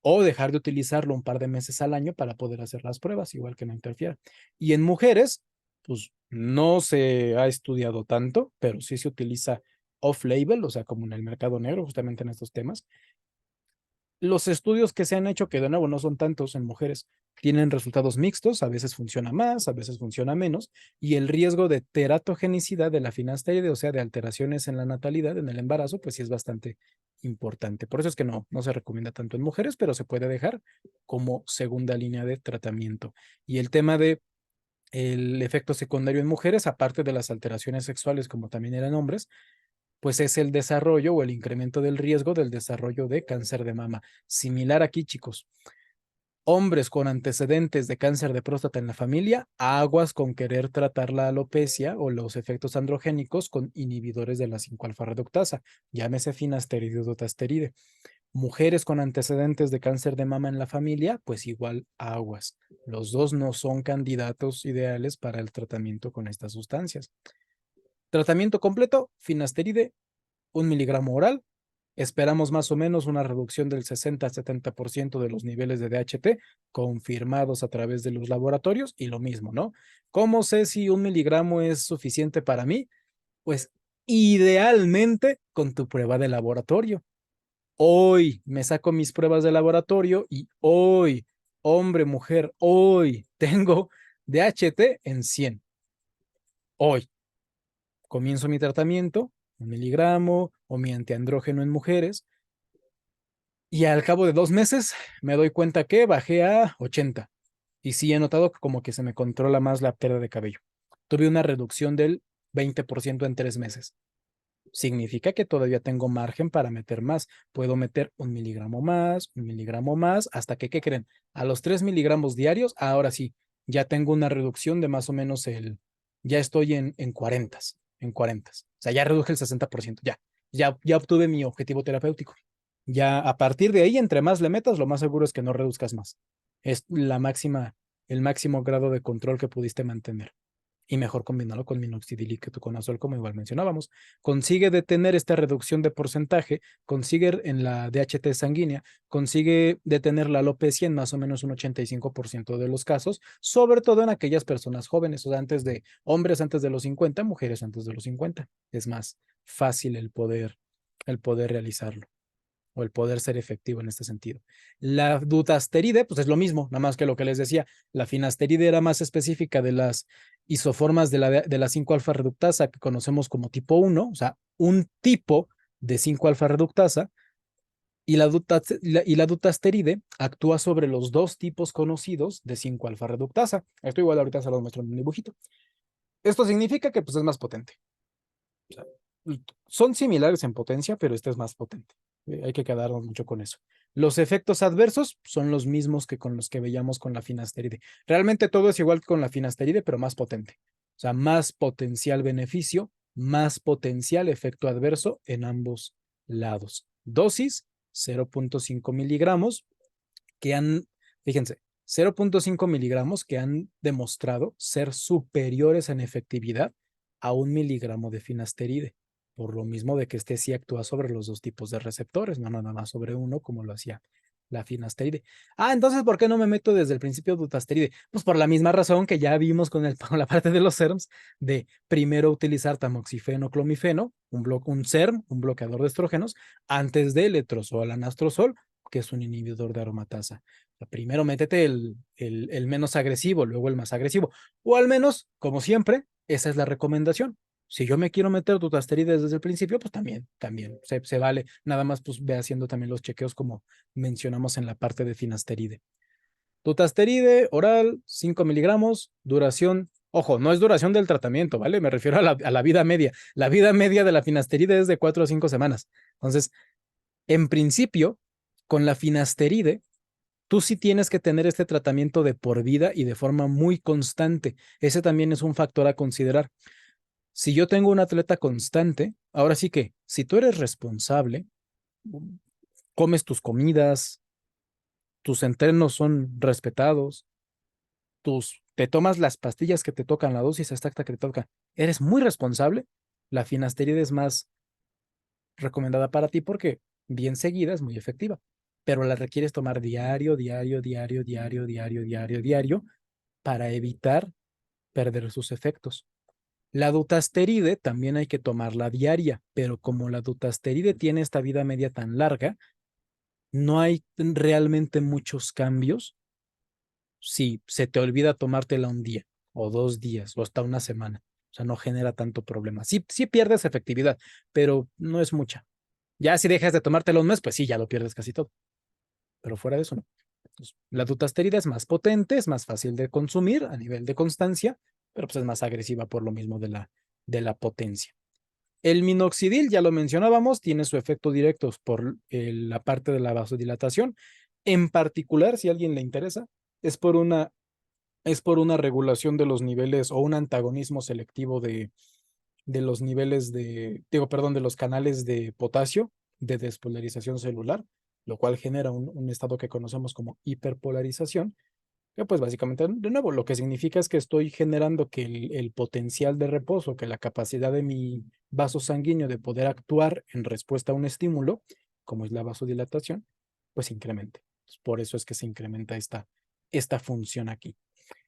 O dejar de utilizarlo un par de meses al año para poder hacer las pruebas, igual que no interfiera. Y en mujeres, pues no se ha estudiado tanto, pero sí se utiliza off-label, o sea, como en el mercado negro, justamente en estos temas. Los estudios que se han hecho, que de nuevo no son tantos en mujeres, tienen resultados mixtos, a veces funciona más, a veces funciona menos, y el riesgo de teratogenicidad de la finasteride, o sea, de alteraciones en la natalidad, en el embarazo, pues sí es bastante importante. Por eso es que no se recomienda tanto en mujeres, pero se puede dejar como segunda línea de tratamiento. Y el tema de el efecto secundario en mujeres, aparte de las alteraciones sexuales, como también eran hombres, pues es el desarrollo o el incremento del riesgo del desarrollo de cáncer de mama. Similar aquí, chicos. Hombres con antecedentes de cáncer de próstata en la familia, aguas con querer tratar la alopecia o los efectos androgénicos con inhibidores de la 5-alfa reductasa, llámese finasteride o dutasteride. Mujeres con antecedentes de cáncer de mama en la familia, pues igual aguas. Los dos no son candidatos ideales para el tratamiento con estas sustancias. Tratamiento completo, finasteride, 1 miligramo oral. Esperamos más o menos una reducción del 60-70% de los niveles de DHT confirmados a través de los laboratorios y lo mismo, ¿no? ¿Cómo sé si 1 miligramo es suficiente para mí? Pues idealmente con tu prueba de laboratorio. Hoy me saco mis pruebas de laboratorio y hoy, hombre, mujer, hoy tengo DHT en 100. Hoy comienzo mi tratamiento, 1 miligramo o mi antiandrógeno en mujeres, y al cabo de 2 meses me doy cuenta que bajé a 80. Y sí he notado que como que se me controla más la pérdida de cabello. Tuve una reducción del 20% en 3 meses. Significa que todavía tengo margen para meter más. Puedo meter 1 miligramo más, hasta que, ¿qué creen? A los 3 miligramos diarios, ahora sí, ya tengo una reducción de más o menos ya estoy en 40, en 40. O sea, ya reduje el 60%, ya obtuve mi objetivo terapéutico. Ya a partir de ahí, entre más le metas, lo más seguro es que no reduzcas más. Es el máximo grado de control que pudiste mantener. Y mejor combinarlo con minoxidil y ketoconazol, como igual mencionábamos. Consigue detener esta reducción de porcentaje, consigue en la DHT sanguínea, consigue detener la alopecia en más o menos un 85% de los casos, sobre todo en aquellas personas jóvenes, o sea, hombres antes de los 50, mujeres antes de los 50. Es más fácil el poder realizarlo o el poder ser efectivo en este sentido. La dutasteride, pues es lo mismo, nada más que lo que les decía, la finasteride era más específica de las isoformas de la 5-alfa reductasa que conocemos como tipo 1, o sea, un tipo de 5-alfa reductasa, y la dutasteride actúa sobre los dos tipos conocidos de 5-alfa reductasa. Esto igual ahorita se lo muestro en un dibujito. Esto significa que pues es más potente. O sea, son similares en potencia, pero este es más potente. Hay que quedarnos mucho con eso. Los efectos adversos son los mismos que con los que veíamos con la finasteride. Realmente todo es igual que con la finasteride, pero más potente. O sea, más potencial beneficio, más potencial efecto adverso en ambos lados. Dosis, 0.5 miligramos, fíjense, 0.5 miligramos que han demostrado ser superiores en efectividad a 1 miligramo de finasteride, por lo mismo de que este sí actúa sobre los dos tipos de receptores, no nada más sobre uno como lo hacía la finasteride. Entonces, ¿por qué no me meto desde el principio dutasteride? Pues por la misma razón que ya vimos con la parte de los SERMs, de primero utilizar tamoxifeno, clomifeno, un SERM, un bloqueador de estrógenos, antes de letrozol, anastrozol, que es un inhibidor de aromatasa. Primero métete el menos agresivo, luego el más agresivo. O al menos, como siempre, esa es la recomendación. Si yo me quiero meter dutasteride desde el principio, pues también se vale. Nada más pues ve haciendo también los chequeos como mencionamos en la parte de finasteride. Dutasteride oral, 5 miligramos, duración. Ojo, no es duración del tratamiento, ¿vale? Me refiero a la vida media. La vida media de la finasteride es de 4 a 5 semanas. Entonces, en principio, con la finasteride, tú sí tienes que tener este tratamiento de por vida y de forma muy constante. Ese también es un factor a considerar. Si yo tengo un atleta constante, ahora sí que, si tú eres responsable, comes tus comidas, tus entrenos son respetados, te tomas las pastillas que te tocan, la dosis exacta que te toca, eres muy responsable, la finasterida es más recomendada para ti porque bien seguida es muy efectiva, pero la requieres tomar diario, diario, diario, diario, diario, diario, diario, para evitar perder sus efectos. La dutasteride también hay que tomarla diaria, pero como la dutasteride tiene esta vida media tan larga, no hay realmente muchos cambios si se te olvida tomártela un día o 2 días o hasta una semana. O sea, no genera tanto problema. Sí pierdes efectividad, pero no es mucha. Ya si dejas de tomártela un mes, pues sí, ya lo pierdes casi todo. Pero fuera de eso, no. Entonces, la dutasterida es más potente, es más fácil de consumir a nivel de constancia, pero pues es más agresiva por lo mismo de la potencia. El minoxidil, ya lo mencionábamos, tiene su efecto directo por la parte de la vasodilatación. En particular, si a alguien le interesa, es por una, es por una regulación de los niveles o un antagonismo selectivo de los niveles perdón, de los canales de potasio de despolarización celular, lo cual genera un estado que conocemos como hiperpolarización, que pues básicamente, de nuevo, lo que significa es que estoy generando que el potencial de reposo, que la capacidad de mi vaso sanguíneo de poder actuar en respuesta a un estímulo, como es la vasodilatación, pues incremente. Por eso es que se incrementa esta función aquí.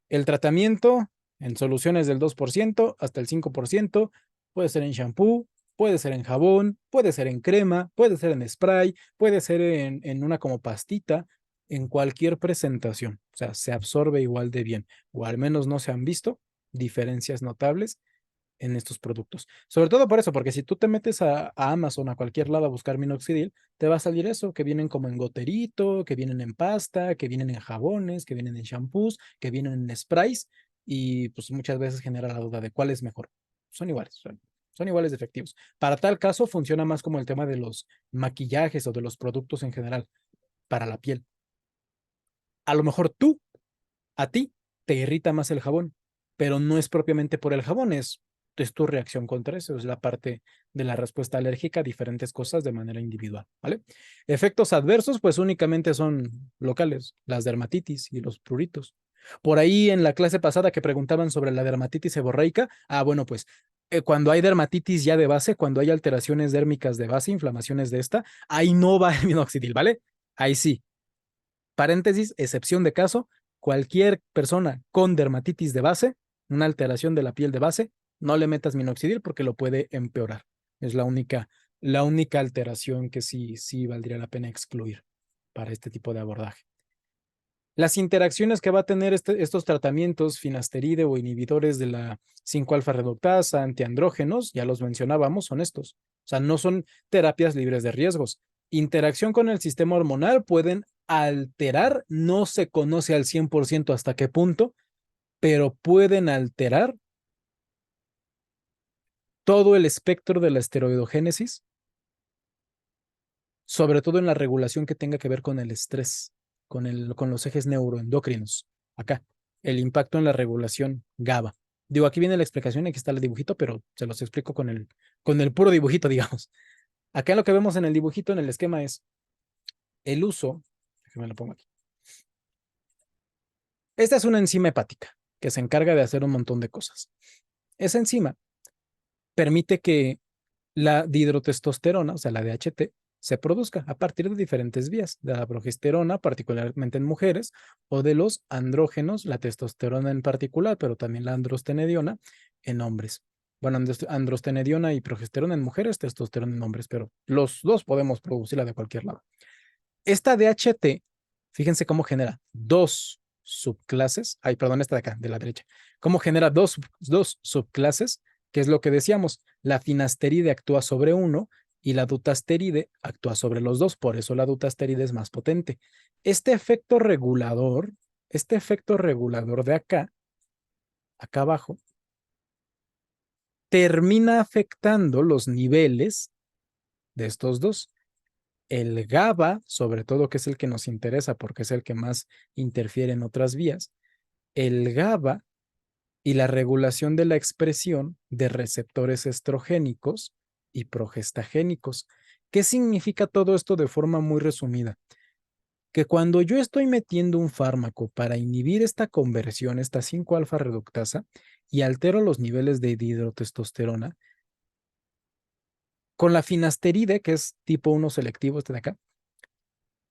El tratamiento en soluciones del 2% hasta el 5%, puede ser en shampoo, puede ser en jabón, puede ser en crema, puede ser en spray, puede ser en una como pastita, en cualquier presentación. O sea, se absorbe igual de bien, o al menos no se han visto diferencias notables en estos productos. Sobre todo por eso, porque si tú te metes a Amazon, a cualquier lado a buscar minoxidil, te va a salir eso, que vienen como en goterito, que vienen en pasta, que vienen en jabones, que vienen en shampoos, que vienen en sprays, y pues muchas veces genera la duda de cuál es mejor. Son iguales, son iguales de efectivos. Para tal caso funciona más como el tema de los maquillajes o de los productos en general para la piel. A lo mejor a ti te irrita más el jabón, pero no es propiamente por el jabón, es tu reacción contra eso, es la parte de la respuesta alérgica a diferentes cosas de manera individual, ¿vale? Efectos adversos, pues únicamente son locales, las dermatitis y los pruritos. Por ahí en la clase pasada que preguntaban sobre la dermatitis seborreica, bueno, pues cuando hay dermatitis ya de base, cuando hay alteraciones dérmicas de base, inflamaciones de esta, ahí no va el minoxidil, ¿vale? Ahí sí, paréntesis, excepción de caso, cualquier persona con dermatitis de base, una alteración de la piel de base, no le metas minoxidil porque lo puede empeorar. Es la única alteración que sí valdría la pena excluir para este tipo de abordaje. Las interacciones que va a tener estos tratamientos, finasteride o inhibidores de la 5-alfa reductasa, antiandrógenos, ya los mencionábamos, son estos. O sea, no son terapias libres de riesgos. Interacción con el sistema hormonal pueden alterar, no se conoce al 100% hasta qué punto, pero pueden alterar todo el espectro de la esteroidogénesis, sobre todo en la regulación que tenga que ver con el estrés, con los ejes neuroendocrinos. Acá, el impacto en la regulación GABA. Digo, aquí viene la explicación, aquí está el dibujito, pero se los explico con el puro dibujito, digamos. Acá lo que vemos en el dibujito, en el esquema, es el uso, déjame lo pongo aquí. Esta es una enzima hepática que se encarga de hacer un montón de cosas. Esa enzima permite que la dihidrotestosterona, o sea, la DHT, se produzca a partir de diferentes vías, de la progesterona, particularmente en mujeres, o de los andrógenos, la testosterona en particular, pero también la androstenediona en hombres. Bueno, androstenediona y progesterona en mujeres, testosterona en hombres, pero los dos podemos producirla de cualquier lado. Esta DHT, fíjense cómo genera dos subclases, perdón, esta de acá, de la derecha, cómo genera dos subclases, que es lo que decíamos, la finasteride actúa sobre uno y la dutasteride actúa sobre los dos, por eso la dutasteride es más potente. Este efecto regulador de acá abajo, termina afectando los niveles de estos dos. El GABA, sobre todo, que es el que nos interesa porque es el que más interfiere en otras vías, el GABA y la regulación de la expresión de receptores estrogénicos y progestagénicos. ¿Qué significa todo esto de forma muy resumida? Que cuando yo estoy metiendo un fármaco para inhibir esta conversión, esta 5-alfa reductasa, y altero los niveles de dihidrotestosterona, con la finasteride, que es tipo 1 selectivo, este de acá,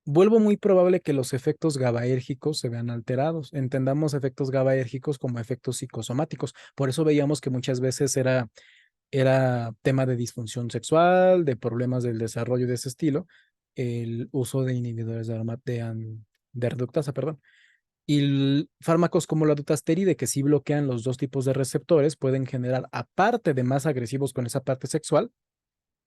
vuelvo muy probable que los efectos GABAérgicos se vean alterados. Entendamos efectos GABAérgicos como efectos psicosomáticos. Por eso veíamos que muchas veces era tema de disfunción sexual, de problemas del desarrollo de ese estilo, el uso de inhibidores de reductasa, perdón. Y fármacos como la dutasteride, que sí bloquean los dos tipos de receptores, pueden generar, aparte de más agresivos con esa parte sexual,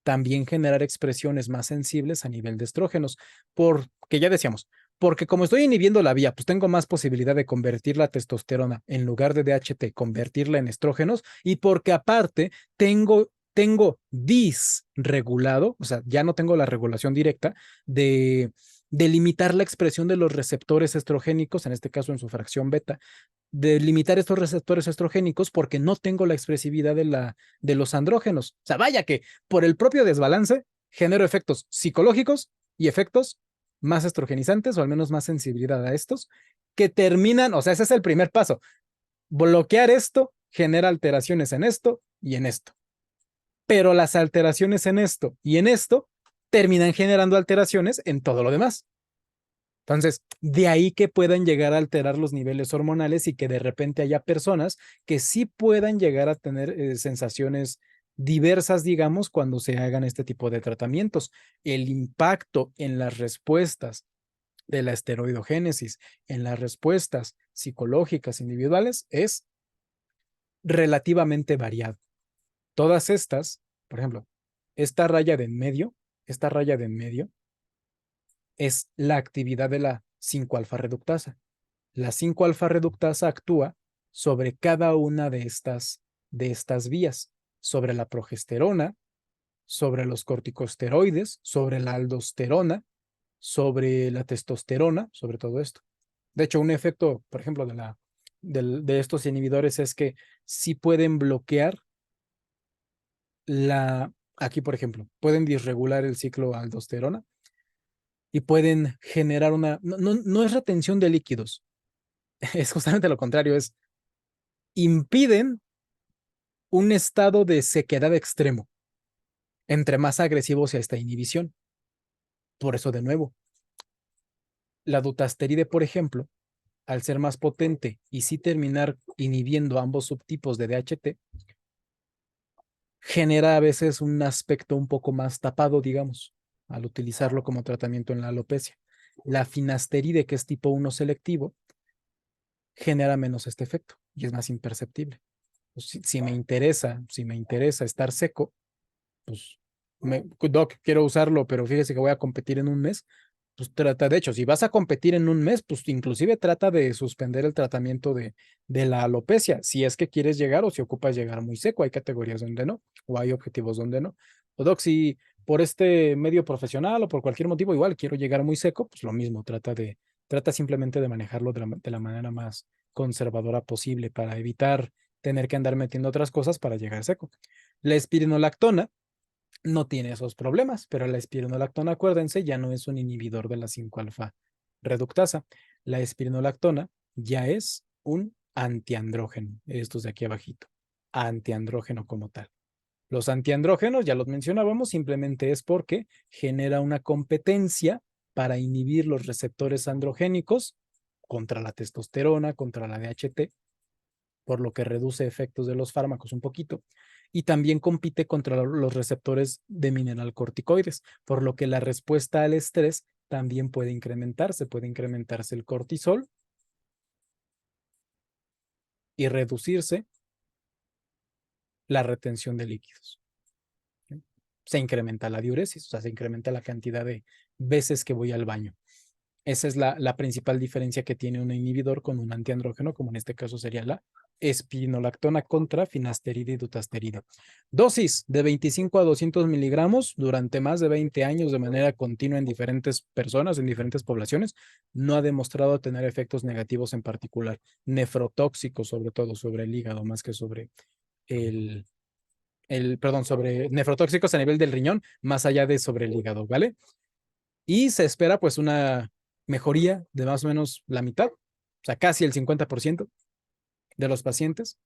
también generar expresiones más sensibles a nivel de estrógenos, porque ya decíamos, porque como estoy inhibiendo la vía, pues tengo más posibilidad de convertir la testosterona en lugar de DHT, convertirla en estrógenos, y porque aparte tengo disregulado, o sea, ya no tengo la regulación directa de de limitar la expresión de los receptores estrogénicos, en este caso en su fracción beta, de limitar estos receptores estrogénicos porque no tengo la expresividad de los andrógenos. O sea, vaya que por el propio desbalance genero efectos psicológicos y efectos más estrogenizantes o al menos más sensibilidad a estos que terminan, o sea, ese es el primer paso. Bloquear esto genera alteraciones en esto y en esto. Pero las alteraciones en esto y en esto terminan generando alteraciones en todo lo demás. Entonces, de ahí que puedan llegar a alterar los niveles hormonales y que de repente haya personas que sí puedan llegar a tener sensaciones diversas, digamos, cuando se hagan este tipo de tratamientos. El impacto en las respuestas de la esteroidogénesis, en las respuestas psicológicas individuales, es relativamente variado. Todas estas, por ejemplo, esta raya de en medio, esta raya de en medio, es la actividad de la 5-alfa reductasa. La 5-alfa reductasa actúa sobre cada una de estas vías, sobre la progesterona, sobre los corticosteroides, sobre la aldosterona, sobre la testosterona, sobre todo esto. De hecho, un efecto, por ejemplo, de estos inhibidores es que sí pueden bloquear aquí por ejemplo, pueden disregular el ciclo aldosterona y pueden generar no es retención de líquidos, es justamente lo contrario, impiden un estado de sequedad extremo, entre más agresivo sea esta inhibición. Por eso, de nuevo, la dutasteride, por ejemplo, al ser más potente y sí terminar inhibiendo ambos subtipos de DHT, genera a veces un aspecto un poco más tapado, digamos, al utilizarlo como tratamiento en la alopecia. La finasteride, que es tipo 1 selectivo, genera menos este efecto y es más imperceptible. Pues, si me interesa estar seco, pues, doc, quiero usarlo, pero fíjese que voy a competir en un mes, pues trata, de hecho, si vas a competir en un mes, pues inclusive trata de suspender el tratamiento de la alopecia, si es que quieres llegar o si ocupas llegar muy seco, hay categorías donde no, o hay objetivos donde no. O doc, si por este medio profesional o por cualquier motivo igual quiero llegar muy seco, pues lo mismo, trata simplemente de manejarlo de la manera más conservadora posible para evitar tener que andar metiendo otras cosas para llegar seco. La espironolactona no tiene esos problemas, pero la espironolactona, acuérdense, ya no es un inhibidor de la 5-alfa reductasa. La espironolactona ya es un antiandrógeno, estos de aquí abajito, antiandrógeno como tal. Los antiandrógenos, ya los mencionábamos, simplemente es porque genera una competencia para inhibir los receptores androgénicos contra la testosterona, contra la DHT, por lo que reduce efectos de los fármacos un poquito. Y también compite contra los receptores de mineralcorticoides, por lo que la respuesta al estrés también puede incrementarse el cortisol y reducirse la retención de líquidos. Se incrementa la diuresis, o sea, se incrementa la cantidad de veces que voy al baño. Esa es la principal diferencia que tiene un inhibidor con un antiandrógeno, como en este caso sería la espironolactona contra finasterida y dutasterida. Dosis de 25 a 200 miligramos durante más de 20 años de manera continua en diferentes personas, en diferentes poblaciones, no ha demostrado tener efectos negativos en particular, nefrotóxicos sobre todo sobre el hígado, más que sobre sobre nefrotóxicos a nivel del riñón, más allá de sobre el hígado, ¿vale? Y se espera pues una mejoría de más o menos la mitad, o sea, casi el 50% de los pacientes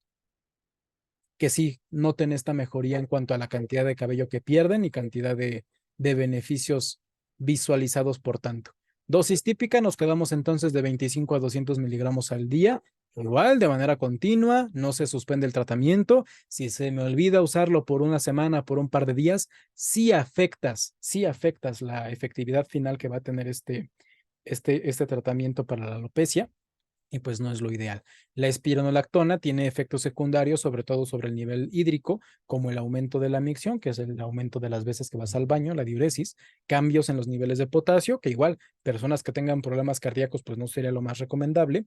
que sí noten esta mejoría en cuanto a la cantidad de cabello que pierden y cantidad de beneficios visualizados por tanto. Dosis típica, nos quedamos entonces de 25 a 200 miligramos al día, igual de manera continua, no se suspende el tratamiento. Si se me olvida usarlo por una semana, por un par de días, sí afectas la efectividad final que va a tener este tratamiento para la alopecia. Y pues no es lo ideal. La espironolactona tiene efectos secundarios, sobre todo sobre el nivel hídrico, como el aumento de la micción, que es el aumento de las veces que vas al baño, la diuresis, cambios en los niveles de potasio, que igual personas que tengan problemas cardíacos, pues no sería lo más recomendable.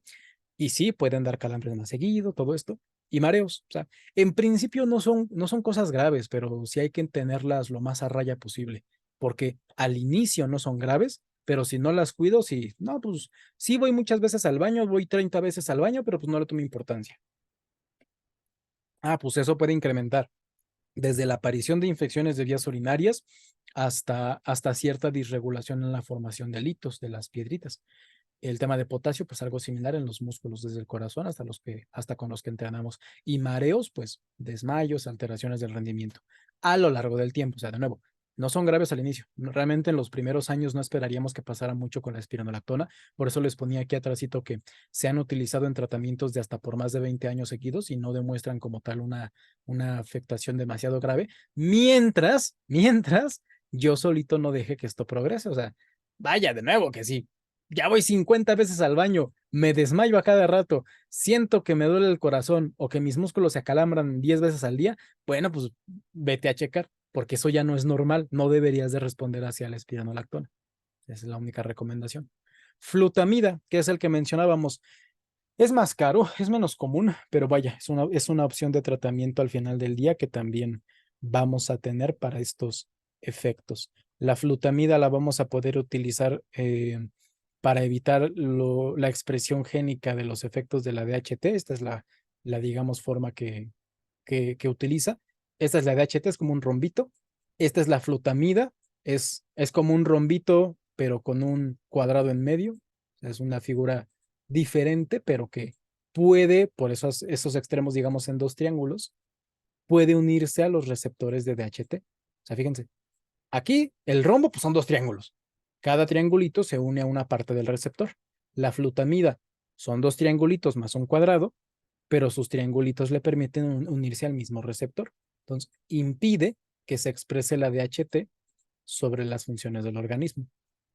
Y sí, pueden dar calambres más seguido, todo esto, y mareos. O sea, en principio no son cosas graves, pero sí hay que tenerlas lo más a raya posible, porque al inicio no son graves, pero si no las cuido, sí, no, pues sí voy muchas veces al baño, voy 30 veces al baño, pero pues no le tomo importancia. Ah, pues eso puede incrementar desde la aparición de infecciones de vías urinarias hasta cierta disregulación en la formación de litos, de las piedritas. El tema de potasio, pues algo similar en los músculos, desde el corazón hasta con los que entrenamos. Y mareos, pues desmayos, alteraciones del rendimiento a lo largo del tiempo. O sea, de nuevo, no son graves al inicio. Realmente en los primeros años no esperaríamos que pasara mucho con la espironolactona. Por eso les ponía aquí atrásito que se han utilizado en tratamientos de hasta por más de 20 años seguidos y no demuestran como tal una afectación demasiado grave. Mientras yo solito no deje que esto progrese. O sea, vaya, de nuevo, que sí, ya voy 50 veces al baño, me desmayo a cada rato, siento que me duele el corazón o que mis músculos se acalambran 10 veces al día, bueno, pues vete a checar, porque eso ya no es normal, no deberías de responder hacia la espironolactona. Esa es la única recomendación. Flutamida, que es el que mencionábamos, es más caro, es menos común, pero vaya, es una opción de tratamiento al final del día que también vamos a tener para estos efectos. La flutamida la vamos a poder utilizar para evitar la expresión génica de los efectos de la DHT. Esta es la digamos, forma que utiliza. Esta es la DHT, es como un rombito. Esta es la flutamida, es como un rombito, pero con un cuadrado en medio. Es una figura diferente, pero que puede, por esos extremos, digamos, en dos triángulos, puede unirse a los receptores de DHT. O sea, fíjense, aquí el rombo pues son dos triángulos. Cada triangulito se une a una parte del receptor. La flutamida son dos triangulitos más un cuadrado, pero sus triangulitos le permiten unirse al mismo receptor. Entonces, impide que se exprese la DHT sobre las funciones del organismo.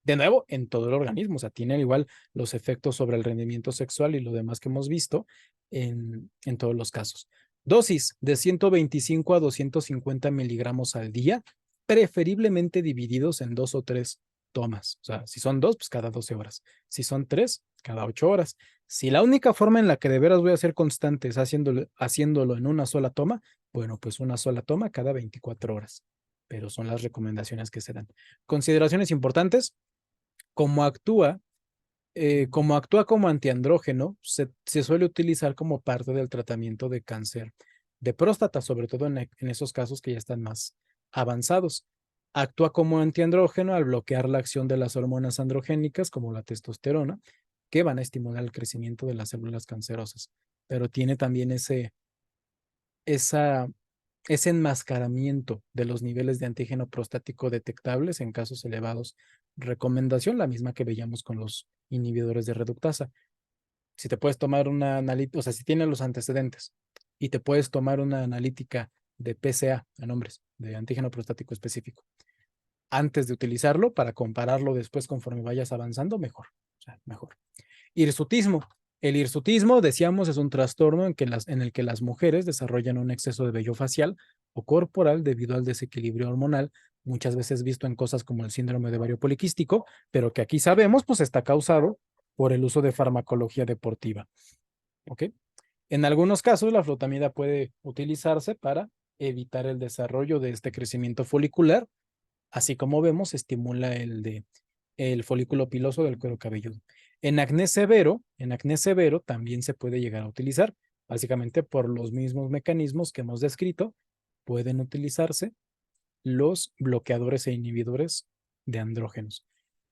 De nuevo, en todo el organismo, o sea, tiene igual los efectos sobre el rendimiento sexual y lo demás que hemos visto en todos los casos. Dosis de 125 a 250 miligramos al día, preferiblemente divididos en 2 o 3 tomas. O sea, si son 2, pues cada 12 horas. Si son 3, cada 8 horas. Si la única forma en la que de veras voy a ser constante es haciéndolo en una sola toma, bueno, pues una sola toma cada 24 horas. Pero son las recomendaciones que se dan. Consideraciones importantes: como actúa, como antiandrógeno, se suele utilizar como parte del tratamiento de cáncer de próstata, sobre todo en esos casos que ya están más avanzados. Actúa como antiandrógeno al bloquear la acción de las hormonas androgénicas, como la testosterona, que van a estimular el crecimiento de las células cancerosas. Pero tiene también esa, ese enmascaramiento de los niveles de antígeno prostático detectables en casos elevados. Recomendación, la misma que veíamos con los inhibidores de reductasa. Si te puedes tomar una analítica, o sea, si tienes los antecedentes y te puedes tomar una analítica de PSA en hombres, de antígeno prostático específico, antes de utilizarlo para compararlo después conforme vayas avanzando, mejor. O sea, mejor. Hirsutismo. El hirsutismo, decíamos, es un trastorno en el que las mujeres desarrollan un exceso de vello facial o corporal debido al desequilibrio hormonal, muchas veces visto en cosas como el síndrome de ovario poliquístico, pero que aquí sabemos, pues está causado por el uso de farmacología deportiva. ¿Ok? En algunos casos, la flutamida puede utilizarse para evitar el desarrollo de este crecimiento folicular, así como vemos, estimula el folículo piloso del cuero cabelludo. En acné severo también se puede llegar a utilizar, básicamente por los mismos mecanismos que hemos descrito, pueden utilizarse los bloqueadores e inhibidores de andrógenos.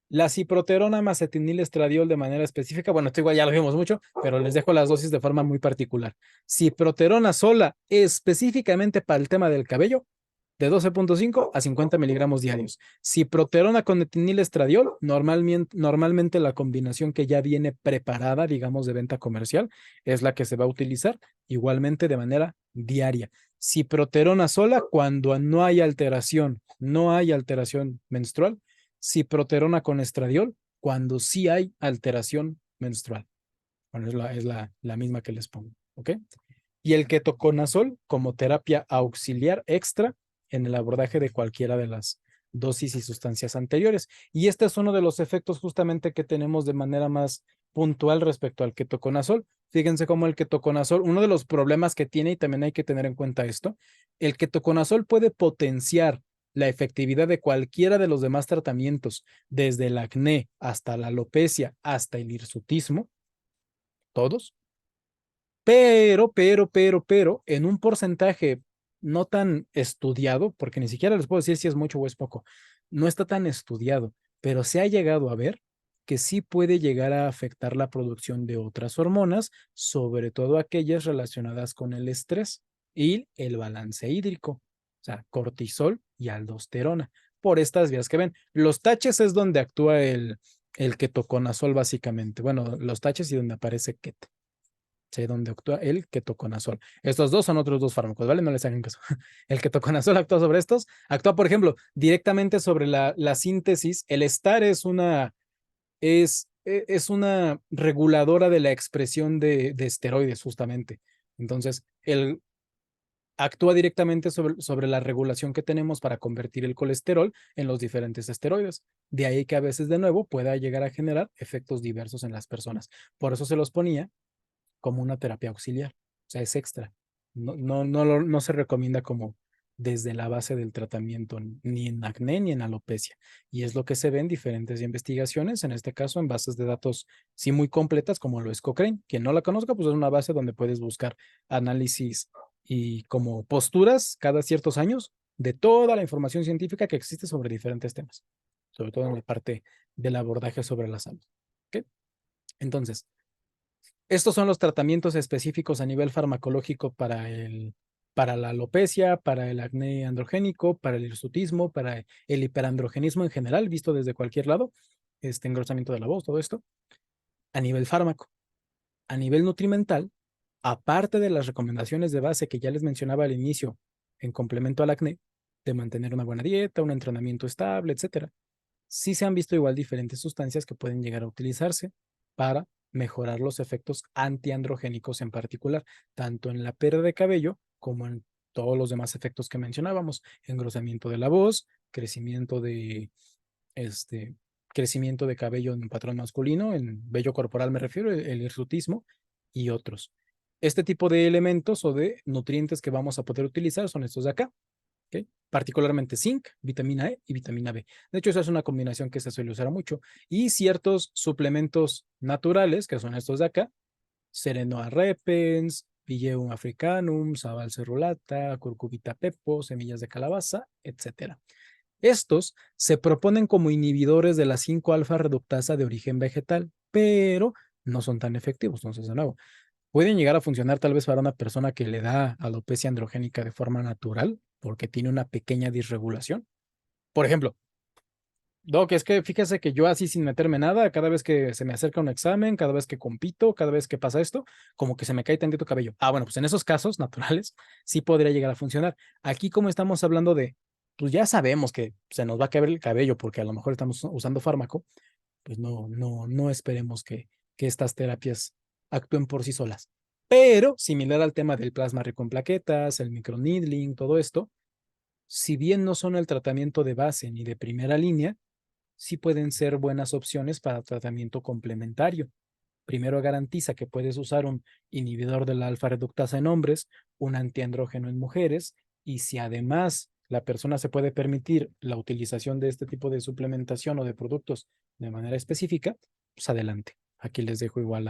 La ciproterona más etinilestradiol de manera específica, bueno, esto igual ya lo vimos mucho, pero les dejo las dosis de forma muy particular. Ciproterona sola, específicamente para el tema del cabello, de 12.5 a 50 miligramos diarios. Ciproterona con etinilestradiol, normalmente la combinación que ya viene preparada, digamos, de venta comercial, es la que se va a utilizar igualmente de manera diaria. Ciproterona sola cuando no hay alteración menstrual. Ciproterona con estradiol cuando sí hay alteración menstrual. Bueno, es la misma que les pongo, ¿ok? Y el ketoconazol como terapia auxiliar extra en el abordaje de cualquiera de las dosis y sustancias anteriores. Y este es uno de los efectos justamente que tenemos de manera más puntual respecto al ketoconazol. Fíjense cómo el ketoconazol, uno de los problemas que tiene, y también hay que tener en cuenta esto, el ketoconazol puede potenciar la efectividad de cualquiera de los demás tratamientos, desde el acné hasta la alopecia, hasta el hirsutismo, todos, pero, en un porcentaje no tan estudiado, porque ni siquiera les puedo decir si es mucho o es poco, no está tan estudiado, pero se ha llegado a ver que sí puede llegar a afectar la producción de otras hormonas, sobre todo aquellas relacionadas con el estrés y el balance hídrico, o sea, cortisol y aldosterona, por estas vías que ven. Los taches es donde actúa el ketoconazol básicamente. Bueno, los taches y donde aparece ket. Sí, donde actúa el ketoconazol. Estos dos son otros dos fármacos, ¿vale? No les hagan caso. El ketoconazol actúa sobre estos. Actúa, por ejemplo, directamente sobre la síntesis. El STAR es una reguladora de la expresión de esteroides, justamente. Entonces, el actúa directamente sobre la regulación que tenemos para convertir el colesterol en los diferentes esteroides. De ahí que a veces, de nuevo, pueda llegar a generar efectos diversos en las personas. Por eso se los ponía como una terapia auxiliar, o sea, es extra. No se recomienda como desde la base del tratamiento, ni en acné ni en alopecia. Y es lo que se ve en diferentes investigaciones, en este caso en bases de datos sí muy completas, como lo es Cochrane. Quien no la conozca, pues es una base donde puedes buscar análisis y como posturas cada ciertos años de toda la información científica que existe sobre diferentes temas, sobre todo en la parte del abordaje sobre la salud. ¿Okay? Entonces, estos son los tratamientos específicos a nivel farmacológico para la alopecia, para el acné androgénico, para el hirsutismo, para el hiperandrogenismo en general, visto desde cualquier lado, este engrosamiento de la voz, todo esto, a nivel fármaco. A nivel nutrimental, aparte de las recomendaciones de base que ya les mencionaba al inicio, en complemento al acné, de mantener una buena dieta, un entrenamiento estable, etcétera, sí se han visto igual diferentes sustancias que pueden llegar a utilizarse para mejorar los efectos antiandrogénicos en particular, tanto en la pérdida de cabello como en todos los demás efectos que mencionábamos, engrosamiento de la voz, este, crecimiento de cabello en patrón masculino, en vello corporal me refiero, el hirsutismo y otros. Este tipo de elementos o de nutrientes que vamos a poder utilizar son estos de acá. ¿Okay? Particularmente zinc, vitamina E y vitamina B. De hecho, esa es una combinación que se suele usar mucho. Y ciertos suplementos naturales, que son estos de acá, Serenoa repens, Pigeum africanum, Sabal cerulata, Curcubita pepo, semillas de calabaza, etcétera. Estos se proponen como inhibidores de la 5-alfa reductasa de origen vegetal, pero no son tan efectivos. Entonces, de nuevo, pueden llegar a funcionar tal vez para una persona que le da alopecia androgénica de forma natural, porque tiene una pequeña disregulación. Por ejemplo, Doc, es que fíjese que yo así sin meterme nada, cada vez que se me acerca un examen, cada vez que compito, cada vez que pasa esto, como que se me cae tantito cabello. Ah, bueno, pues en esos casos naturales sí podría llegar a funcionar. Aquí como estamos hablando de, pues ya sabemos que se nos va a caer el cabello porque a lo mejor estamos usando fármaco, pues no esperemos que estas terapias actúen por sí solas. Pero, similar al tema del plasma rico en plaquetas, el microneedling, todo esto, si bien no son el tratamiento de base ni de primera línea, sí pueden ser buenas opciones para tratamiento complementario. Primero garantiza que puedes usar un inhibidor de la alfa reductasa en hombres, un antiandrógeno en mujeres, y si además la persona se puede permitir la utilización de este tipo de suplementación o de productos de manera específica, pues adelante. Aquí les dejo igual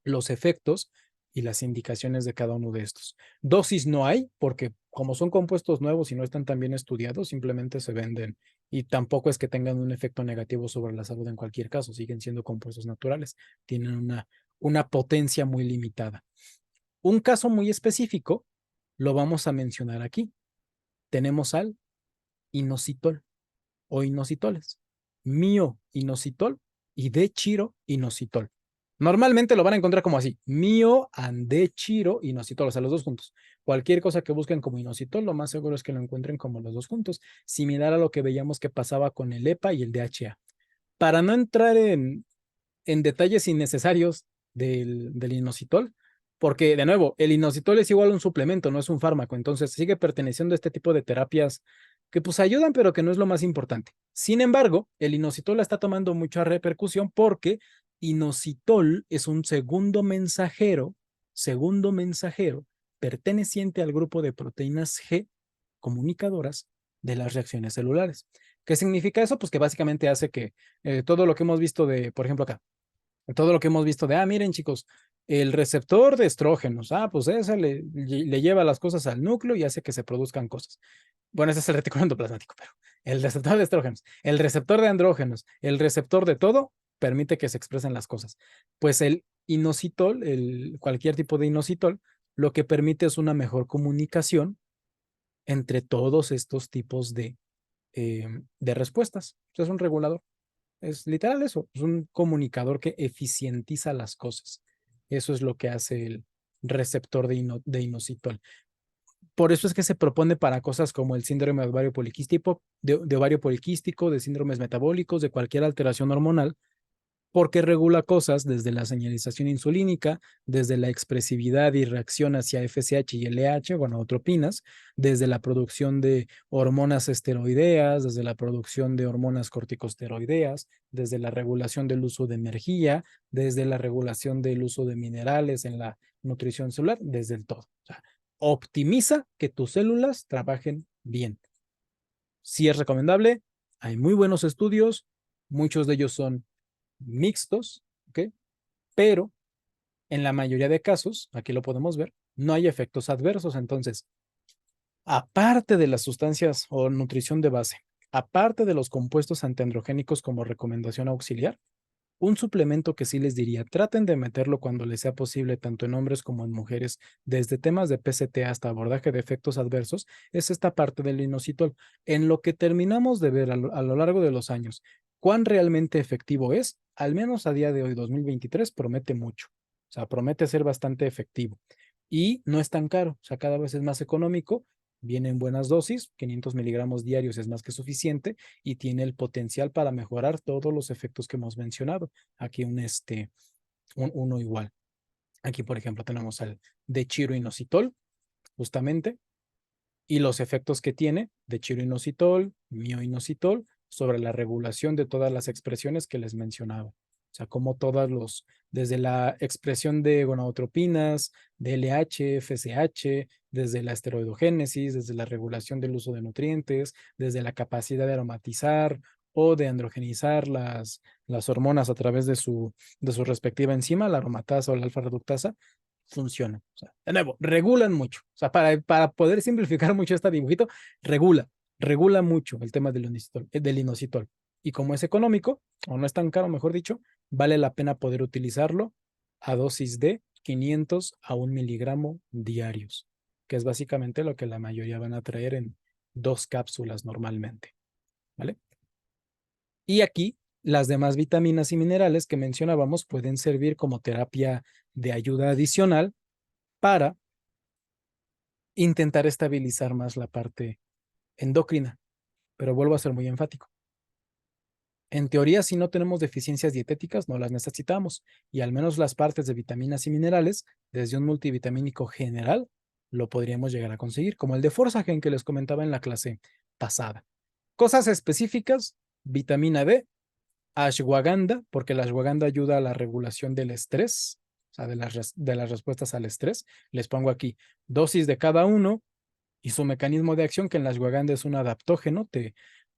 los efectos y las indicaciones de cada uno de estos. Dosis no hay, porque como son compuestos nuevos y no están tan bien estudiados, simplemente se venden y tampoco es que tengan un efecto negativo sobre la salud en cualquier caso, siguen siendo compuestos naturales, tienen una potencia muy limitada. Un caso muy específico lo vamos a mencionar aquí. Tenemos al inositol o inositoles, mioinositol y dechiroinositol. Normalmente lo van a encontrar como así, mio and dechiroinositol, o sea, los dos juntos. Cualquier cosa que busquen como inositol, lo más seguro es que lo encuentren como los dos juntos, similar a lo que veíamos que pasaba con el EPA y el DHA. Para no entrar en detalles innecesarios del inositol, porque de nuevo, el inositol es igual a un suplemento, no es un fármaco, entonces sigue perteneciendo a este tipo de terapias que pues ayudan, pero que no es lo más importante. Sin embargo, el inositol está tomando mucha repercusión porque inositol es un segundo mensajero perteneciente al grupo de proteínas G comunicadoras de las reacciones celulares. ¿Qué significa eso? Pues que básicamente hace que todo lo que hemos visto de, por ejemplo acá, todo lo que hemos visto de, miren chicos, el receptor de estrógenos, pues ese le lleva las cosas al núcleo y hace que se produzcan cosas. Bueno, ese es el retículo endoplasmático, pero el receptor de estrógenos, el receptor de andrógenos, el receptor de todo, permite que se expresen las cosas. Pues el inositol, cualquier tipo de inositol, lo que permite es una mejor comunicación entre todos estos tipos de respuestas. Es un regulador. Es literal eso, es un comunicador que eficientiza las cosas. Eso es lo que hace el receptor de inositol. Por eso es que se propone para cosas como el síndrome de ovario poliquístico, de ovario poliquístico, de síndromes metabólicos, de cualquier alteración hormonal, porque regula cosas desde la señalización insulínica, desde la expresividad y reacción hacia FSH y LH, gonadotropinas, desde la producción de hormonas esteroideas, desde la producción de hormonas corticosteroideas, desde la regulación del uso de energía, desde la regulación del uso de minerales en la nutrición celular, desde el todo. O sea, optimiza que tus células trabajen bien. Si es recomendable, hay muy buenos estudios, muchos de ellos son mixtos, ¿ok? Pero en la mayoría de casos, aquí lo podemos ver, no hay efectos adversos. Entonces, aparte de las sustancias o nutrición de base, aparte de los compuestos antiandrogénicos como recomendación auxiliar, un suplemento que sí les diría, traten de meterlo cuando les sea posible, tanto en hombres como en mujeres, desde temas de PCT hasta abordaje de efectos adversos, es esta parte del inositol. En lo que terminamos de ver a lo largo de los años, cuán realmente efectivo es, al menos a día de hoy, 2023, promete mucho. O sea, promete ser bastante efectivo. Y no es tan caro, o sea, cada vez es más económico, viene en buenas dosis, 500 miligramos diarios es más que suficiente y tiene el potencial para mejorar todos los efectos que hemos mencionado. Aquí uno igual. Aquí, por ejemplo, tenemos el de chiroinositol, justamente, y los efectos que tiene de chiroinositol, mioinositol, sobre la regulación de todas las expresiones que les mencionaba. O sea, como desde la expresión de gonadotropinas, de LH, FSH, desde la esteroidogénesis, desde la regulación del uso de nutrientes, desde la capacidad de aromatizar o de androgenizar las hormonas a través de su respectiva enzima, la aromatasa o la alfa-reductasa, funciona. O sea, de nuevo, regulan mucho. O sea, para poder simplificar mucho este dibujito, regula mucho el tema del inositol. Y como es económico, o no es tan caro, mejor dicho, vale la pena poder utilizarlo a dosis de 500 a 1 miligramo diarios, que es básicamente lo que la mayoría van a traer en 2 cápsulas normalmente. ¿Vale? Y aquí las demás vitaminas y minerales que mencionábamos pueden servir como terapia de ayuda adicional para intentar estabilizar más la parte endocrina. Pero vuelvo a ser muy enfático. En teoría, si no tenemos deficiencias dietéticas, no las necesitamos. Y al menos las partes de vitaminas y minerales, desde un multivitamínico general, lo podríamos llegar a conseguir, como el de Forzagen que les comentaba en la clase pasada. Cosas específicas, vitamina D, ashwagandha, porque la ashwagandha ayuda a la regulación del estrés, o sea, de las respuestas al estrés. Les pongo aquí dosis de cada uno y su mecanismo de acción, que en la ashwagandha es un adaptógeno.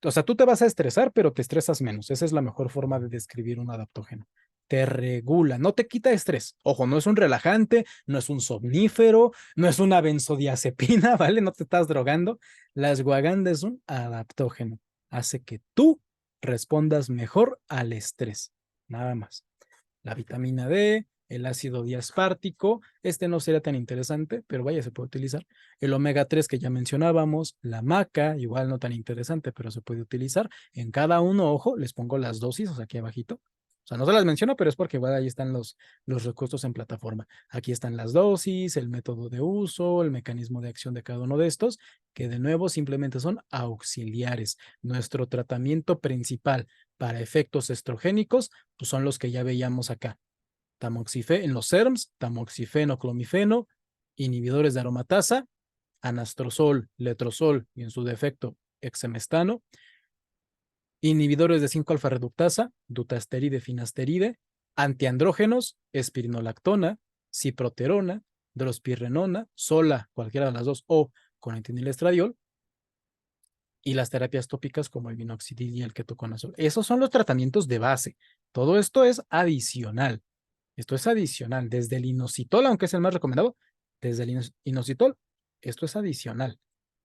O sea, tú te vas a estresar, pero te estresas menos. Esa es la mejor forma de describir un adaptógeno. Te regula, no te quita estrés. Ojo, no es un relajante, no es un somnífero, no es una benzodiazepina, ¿vale? No te estás drogando. La ashwagandha es un adaptógeno. Hace que tú respondas mejor al estrés. Nada más. La vitamina D, el ácido diaspártico, este no sería tan interesante, pero vaya, se puede utilizar. El omega 3 que ya mencionábamos, la maca, igual no tan interesante, pero se puede utilizar. En cada uno, ojo, les pongo las dosis, o sea, aquí abajito. O sea, no se las menciono, pero es porque igual ahí están los recursos en plataforma. Aquí están las dosis, el método de uso, el mecanismo de acción de cada uno de estos, que de nuevo simplemente son auxiliares. Nuestro tratamiento principal para efectos estrogénicos, pues son los que ya veíamos acá. En los SERMs, tamoxifeno, clomifeno, inhibidores de aromatasa, anastrozol, letrozol y en su defecto exemestano, inhibidores de 5-alfa reductasa, dutasteride, finasteride, antiandrógenos, espironolactona, ciproterona, drospirenona, sola, cualquiera de las dos, o con etinilestradiol, y las terapias tópicas como el minoxidil y el ketoconazol. Esos son los tratamientos de base. Todo esto es adicional. Esto es adicional. Desde el inositol, aunque es el más recomendado, desde el inositol, esto es adicional.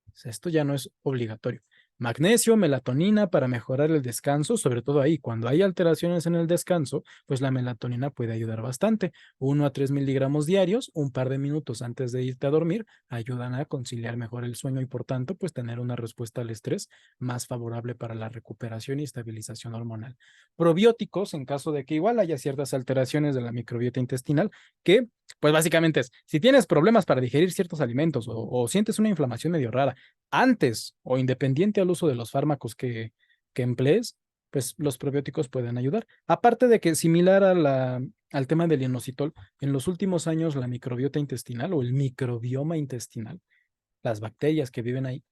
O sea, esto ya no es obligatorio. Magnesio, melatonina para mejorar el descanso, sobre todo ahí, cuando hay alteraciones en el descanso, pues la melatonina puede ayudar bastante. 1 a 3 miligramos diarios, un par de minutos antes de irte a dormir, ayudan a conciliar mejor el sueño y por tanto, pues tener una respuesta al estrés más favorable para la recuperación y estabilización hormonal. Probióticos, en caso de que igual haya ciertas alteraciones de la microbiota intestinal, que pues básicamente es, si tienes problemas para digerir ciertos alimentos o sientes una inflamación medio rara, antes o independiente al uso de los fármacos que emplees, pues los probióticos pueden ayudar. Aparte de que similar al tema del inositol, en los últimos años la microbiota intestinal o el microbioma intestinal, las bacterias que viven ahí,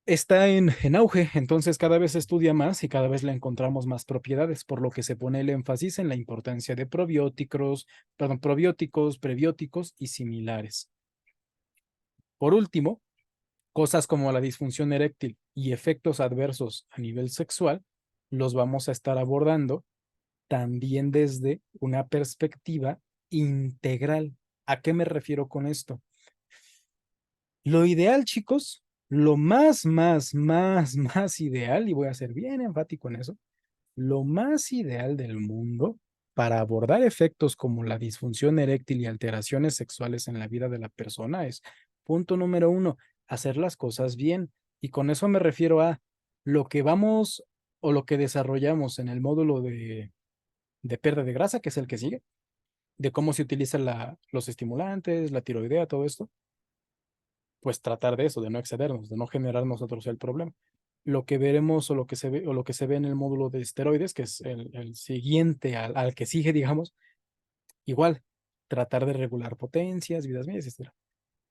está en auge, entonces cada vez se estudia más y cada vez le encontramos más propiedades, por lo que se pone el énfasis en la importancia de probióticos, prebióticos y similares. Por último, cosas como la disfunción eréctil y efectos adversos a nivel sexual, los vamos a estar abordando también desde una perspectiva integral. ¿A qué me refiero con esto? Lo ideal, chicos, lo más ideal, y voy a ser bien enfático en eso, lo más ideal del mundo para abordar efectos como la disfunción eréctil y alteraciones sexuales en la vida de la persona es, punto número uno, hacer las cosas bien. Y con eso me refiero a lo que vamos o lo que desarrollamos en el módulo de pérdida de grasa, que es el que sigue, de cómo se utilizan los estimulantes, la tiroidea, todo esto, pues tratar de eso, de no excedernos, de no generar nosotros el problema. Lo que veremos o lo que se ve en el módulo de esteroides, que es el siguiente al que sigue, digamos, igual, tratar de regular potencias, vidas medias, etc.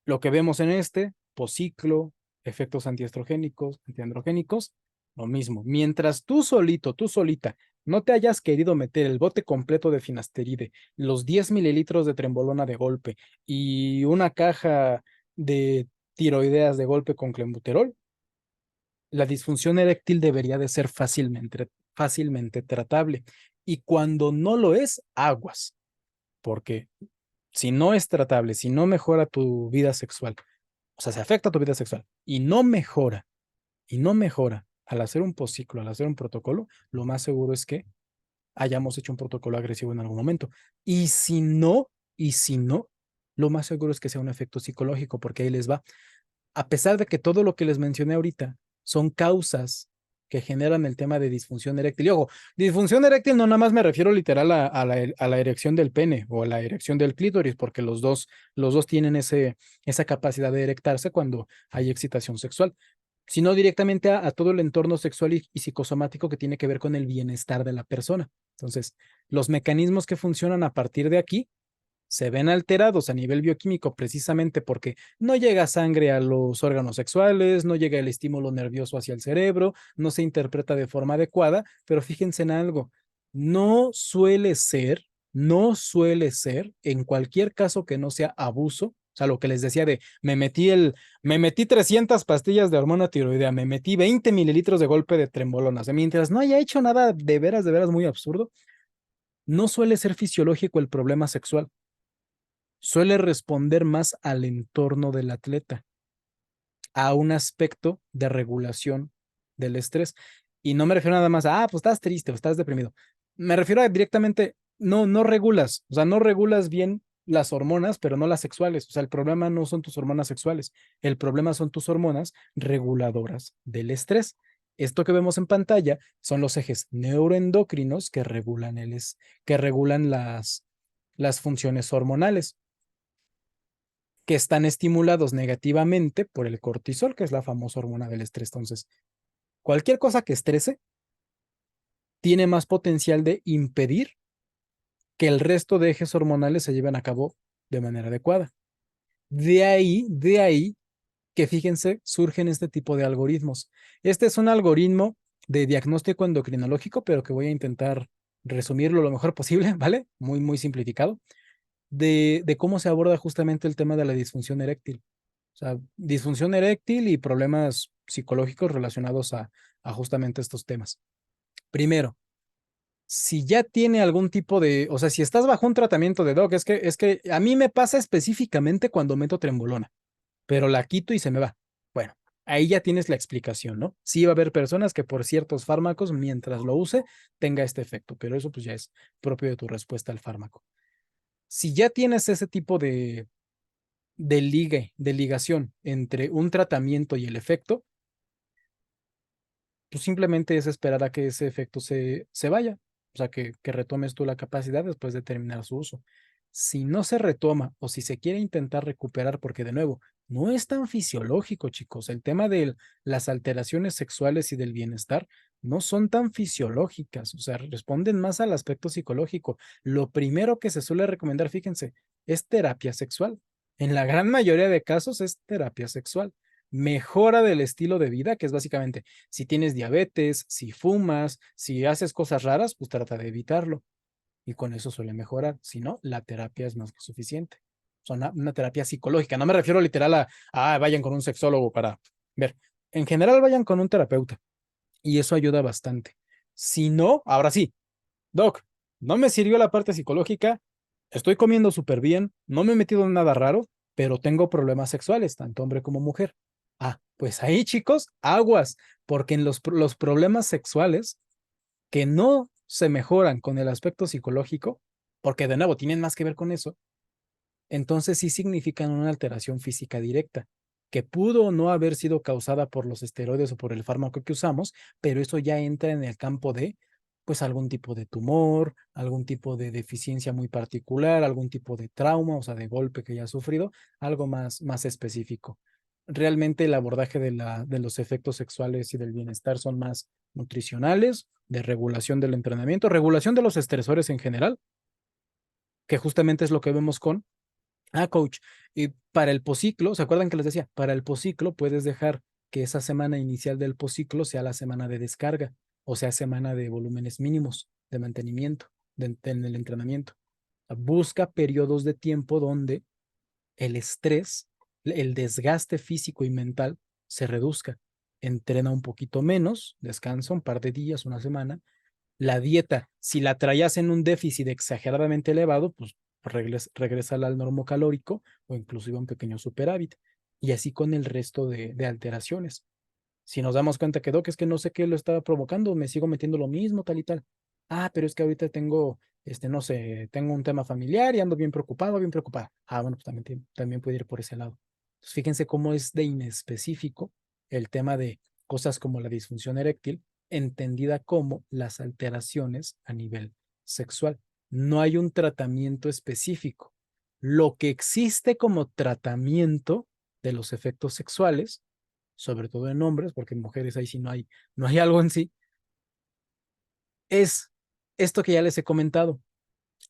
Lo que vemos en este, posciclo, efectos antiestrogénicos, antiandrogénicos, lo mismo. Mientras tú solito, tú solita, no te hayas querido meter el bote completo de finasteride, los 10 mililitros de trembolona de golpe y una caja de tiroideas de golpe con clenbuterol, la disfunción eréctil debería de ser fácilmente tratable. Y cuando no lo es, aguas, porque si no es tratable, si no mejora tu vida sexual, o sea, se afecta tu vida sexual y no mejora al hacer un posciclo, al hacer un protocolo, lo más seguro es que hayamos hecho un protocolo agresivo en algún momento. Y si no, lo más seguro es que sea un efecto psicológico, porque ahí les va. A pesar de que todo lo que les mencioné ahorita son causas que generan el tema de disfunción eréctil. Y ojo, disfunción eréctil no nada más me refiero literal a la erección del pene o a la erección del clítoris, porque los dos tienen esa capacidad de erectarse cuando hay excitación sexual, sino directamente a todo el entorno sexual y psicosomático que tiene que ver con el bienestar de la persona. Entonces, los mecanismos que funcionan a partir de aquí se ven alterados a nivel bioquímico precisamente porque no llega sangre a los órganos sexuales, no llega el estímulo nervioso hacia el cerebro, no se interpreta de forma adecuada, pero fíjense en algo, no suele ser, no suele ser, en cualquier caso que no sea abuso, o sea, lo que les decía de, me metí 300 pastillas de hormona tiroidea, me metí 20 mililitros de golpe de trembolona, o sea, mientras no haya hecho nada de veras muy absurdo, no suele ser fisiológico el problema sexual, suele responder más al entorno del atleta, a un aspecto de regulación del estrés. Y no me refiero nada más a, pues estás triste o estás deprimido. Me refiero a directamente, no regulas, o sea, no regulas bien las hormonas, pero no las sexuales. O sea, el problema no son tus hormonas sexuales, el problema son tus hormonas reguladoras del estrés. Esto que vemos en pantalla son los ejes neuroendocrinos que regulan las funciones hormonales que están estimulados negativamente por el cortisol, que es la famosa hormona del estrés. Entonces, cualquier cosa que estrese tiene más potencial de impedir que el resto de ejes hormonales se lleven a cabo de manera adecuada. De ahí que fíjense, surgen este tipo de algoritmos. Este es un algoritmo de diagnóstico endocrinológico, pero que voy a intentar resumirlo lo mejor posible, ¿vale? Muy simplificado, de cómo se aborda justamente el tema de la disfunción eréctil. sea, disfunción eréctil y problemas psicológicos relacionados a justamente estos temas. Primero, si ya tiene algún tipo de, o sea, si estás bajo un tratamiento de doc, es que a mí me pasa específicamente cuando meto trembolona, pero la quito y se me va. Bueno, ahí ya tienes la explicación, ¿no? Sí va a haber personas que por ciertos fármacos, mientras lo use, tenga este efecto, pero eso pues ya es propio de tu respuesta al fármaco. Si ya tienes ese tipo de ligación entre un tratamiento y el efecto, pues simplemente es esperar a que ese efecto se vaya, o sea, que retomes tú la capacidad después de terminar su uso. Si no se retoma o si se quiere intentar recuperar, porque de nuevo, no es tan fisiológico, chicos, el tema de las alteraciones sexuales y del bienestar no son tan fisiológicas, o sea, responden más al aspecto psicológico. Lo primero que se suele recomendar, fíjense, es terapia sexual. En la gran mayoría de casos es terapia sexual. Mejora del estilo de vida, que es básicamente si tienes diabetes, si fumas, si haces cosas raras, pues trata de evitarlo. Y con eso suele mejorar. Si no, la terapia es más que suficiente. O sea, una terapia psicológica. No me refiero literal vayan con un sexólogo para ver. En general, vayan con un terapeuta. Y eso ayuda bastante. Si no, ahora sí, doc, no me sirvió la parte psicológica, estoy comiendo súper bien, no me he metido en nada raro, pero tengo problemas sexuales, tanto hombre como mujer. Ah, pues ahí, chicos, aguas, porque en los problemas sexuales que no se mejoran con el aspecto psicológico, porque de nuevo tienen más que ver con eso, entonces sí significan una alteración física directa, que pudo o no haber sido causada por los esteroides o por el fármaco que usamos, pero eso ya entra en el campo de, pues, algún tipo de tumor, algún tipo de deficiencia muy particular, algún tipo de trauma, o sea, de golpe que haya sufrido, algo más específico. Realmente el abordaje de los efectos sexuales y del bienestar son más nutricionales, de regulación del entrenamiento, regulación de los estresores en general, que justamente es lo que vemos con coach, y para el posciclo, ¿se acuerdan que les decía? Para el posciclo puedes dejar que esa semana inicial del posciclo sea la semana de descarga, o sea, semana de volúmenes mínimos de mantenimiento en el entrenamiento. Busca periodos de tiempo donde el estrés, el desgaste físico y mental se reduzca. Entrena un poquito menos, descansa un par de días, una semana. La dieta, si la traías en un déficit exageradamente elevado, pues regresa al normocalórico o inclusive a un pequeño superávit. Y así con el resto de alteraciones. Si nos damos cuenta que, Doc, es que no sé qué lo estaba provocando, me sigo metiendo lo mismo, tal y tal. Pero es que ahorita tengo, no sé, tengo un tema familiar y ando bien preocupado, bien preocupada. Bueno, pues también puede ir por ese lado. Entonces, fíjense cómo es de inespecífico el tema de cosas como la disfunción eréctil, entendida como las alteraciones a nivel sexual. No hay un tratamiento específico. Lo que existe como tratamiento de los efectos sexuales, sobre todo en hombres, porque en mujeres ahí sí no hay algo en sí, es esto que ya les he comentado.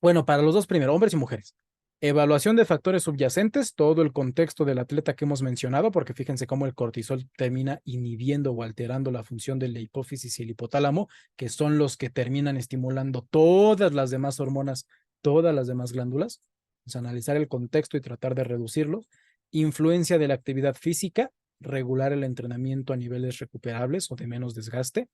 Bueno, para los dos primero, hombres y mujeres. Evaluación de factores subyacentes, todo el contexto del atleta que hemos mencionado, porque fíjense cómo el cortisol termina inhibiendo o alterando la función de la hipófisis y el hipotálamo, que son los que terminan estimulando todas las demás hormonas, todas las demás glándulas. Pues analizar el contexto y tratar de reducirlo. Influencia de la actividad física, regular el entrenamiento a niveles recuperables o de menos desgaste,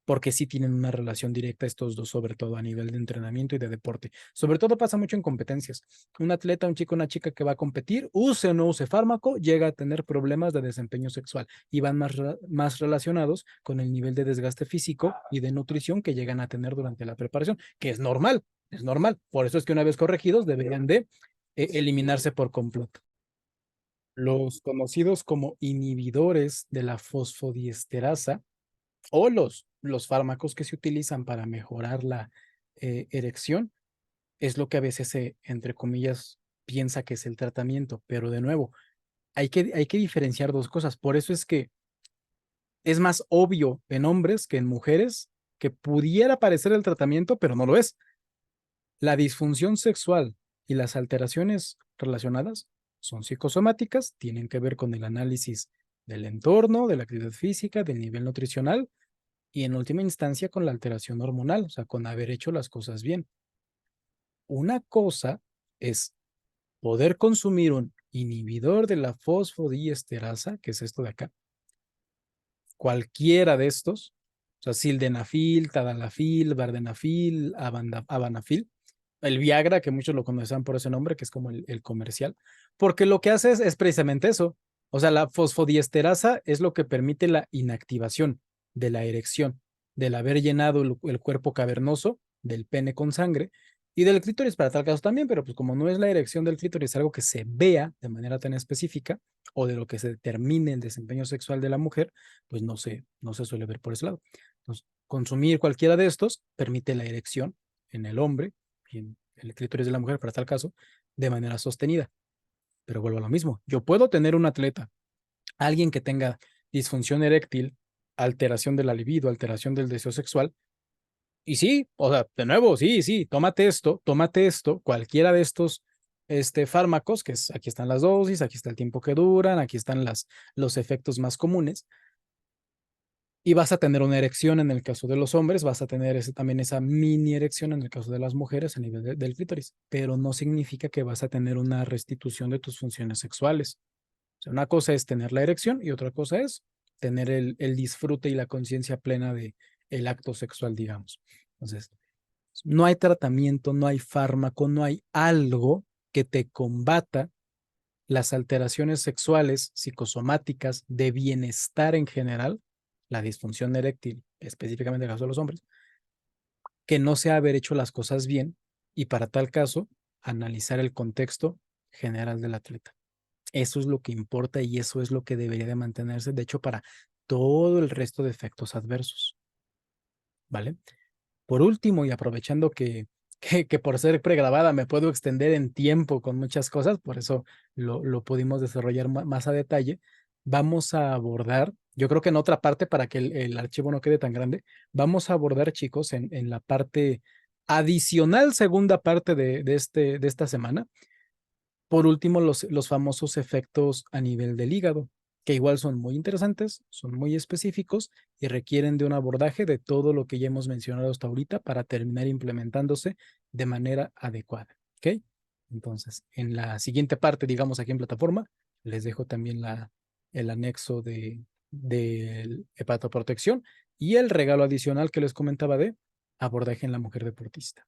porque sí tienen una relación directa estos dos, sobre todo a nivel de entrenamiento y de deporte. Sobre todo pasa mucho en competencias. Un atleta, un chico, una chica que va a competir, use o no use fármaco, llega a tener problemas de desempeño sexual y van más relacionados con el nivel de desgaste físico y de nutrición que llegan a tener durante la preparación, que es normal, es normal. Por eso es que una vez corregidos deberían de eliminarse por completo. Los conocidos como inhibidores de la fosfodiesterasa o los fármacos que se utilizan para mejorar la erección, es lo que a veces se, entre comillas, piensa que es el tratamiento, pero de nuevo, hay que diferenciar dos cosas. Por eso es que es más obvio en hombres que en mujeres que pudiera parecer el tratamiento, pero no lo es. La disfunción sexual y las alteraciones relacionadas son psicosomáticas, tienen que ver con el análisis del entorno, de la actividad física, del nivel nutricional y en última instancia con la alteración hormonal, o sea, con haber hecho las cosas bien. Una cosa es poder consumir un inhibidor de la fosfodiesterasa, que es esto de acá, cualquiera de estos, o sea, sildenafil, tadalafil, vardenafil, avanafil, el Viagra, que muchos lo conocen por ese nombre, que es como el comercial, porque lo que hace es precisamente eso. O sea, la fosfodiesterasa es lo que permite la inactivación de la erección, del haber llenado el cuerpo cavernoso del pene con sangre y del clítoris para tal caso también, pero pues como no es la erección del clítoris algo que se vea de manera tan específica o de lo que se determine el desempeño sexual de la mujer, pues no se suele ver por ese lado. Entonces, consumir cualquiera de estos permite la erección en el hombre y en el clítoris de la mujer, para tal caso, de manera sostenida. Pero vuelvo a lo mismo. Yo puedo tener un atleta, alguien que tenga disfunción eréctil, alteración de la libido, alteración del deseo sexual. Y sí, o sea, de nuevo, sí, tómate esto, cualquiera de estos fármacos, que es, aquí están las dosis, aquí está el tiempo que duran, aquí están los efectos más comunes, y vas a tener una erección en el caso de los hombres, vas a tener también esa mini erección en el caso de las mujeres a nivel del clítoris, pero no significa que vas a tener una restitución de tus funciones sexuales. O sea, una cosa es tener la erección y otra cosa es tener el disfrute y la conciencia plena de el acto sexual, digamos. Entonces, no hay tratamiento, no hay fármaco, no hay algo que te combata las alteraciones sexuales, psicosomáticas, de bienestar en general, la disfunción eréctil, específicamente en el caso de los hombres, que no sea haber hecho las cosas bien y para tal caso, analizar el contexto general del atleta. Eso es lo que importa y eso es lo que debería de mantenerse, de hecho, para todo el resto de efectos adversos, ¿vale? Por último, y aprovechando que por ser pregrabada me puedo extender en tiempo con muchas cosas, por eso lo pudimos desarrollar más a detalle, vamos a abordar, yo creo que en otra parte, para que el archivo no quede tan grande, vamos a abordar, chicos, en la parte adicional, segunda parte de esta semana, por último, los famosos efectos a nivel del hígado, que igual son muy interesantes, son muy específicos y requieren de un abordaje de todo lo que ya hemos mencionado hasta ahorita para terminar implementándose de manera adecuada. ¿Ok? Entonces, en la siguiente parte, digamos aquí en plataforma, les dejo también el anexo de hepatoprotección y el regalo adicional que les comentaba de abordaje en la mujer deportista.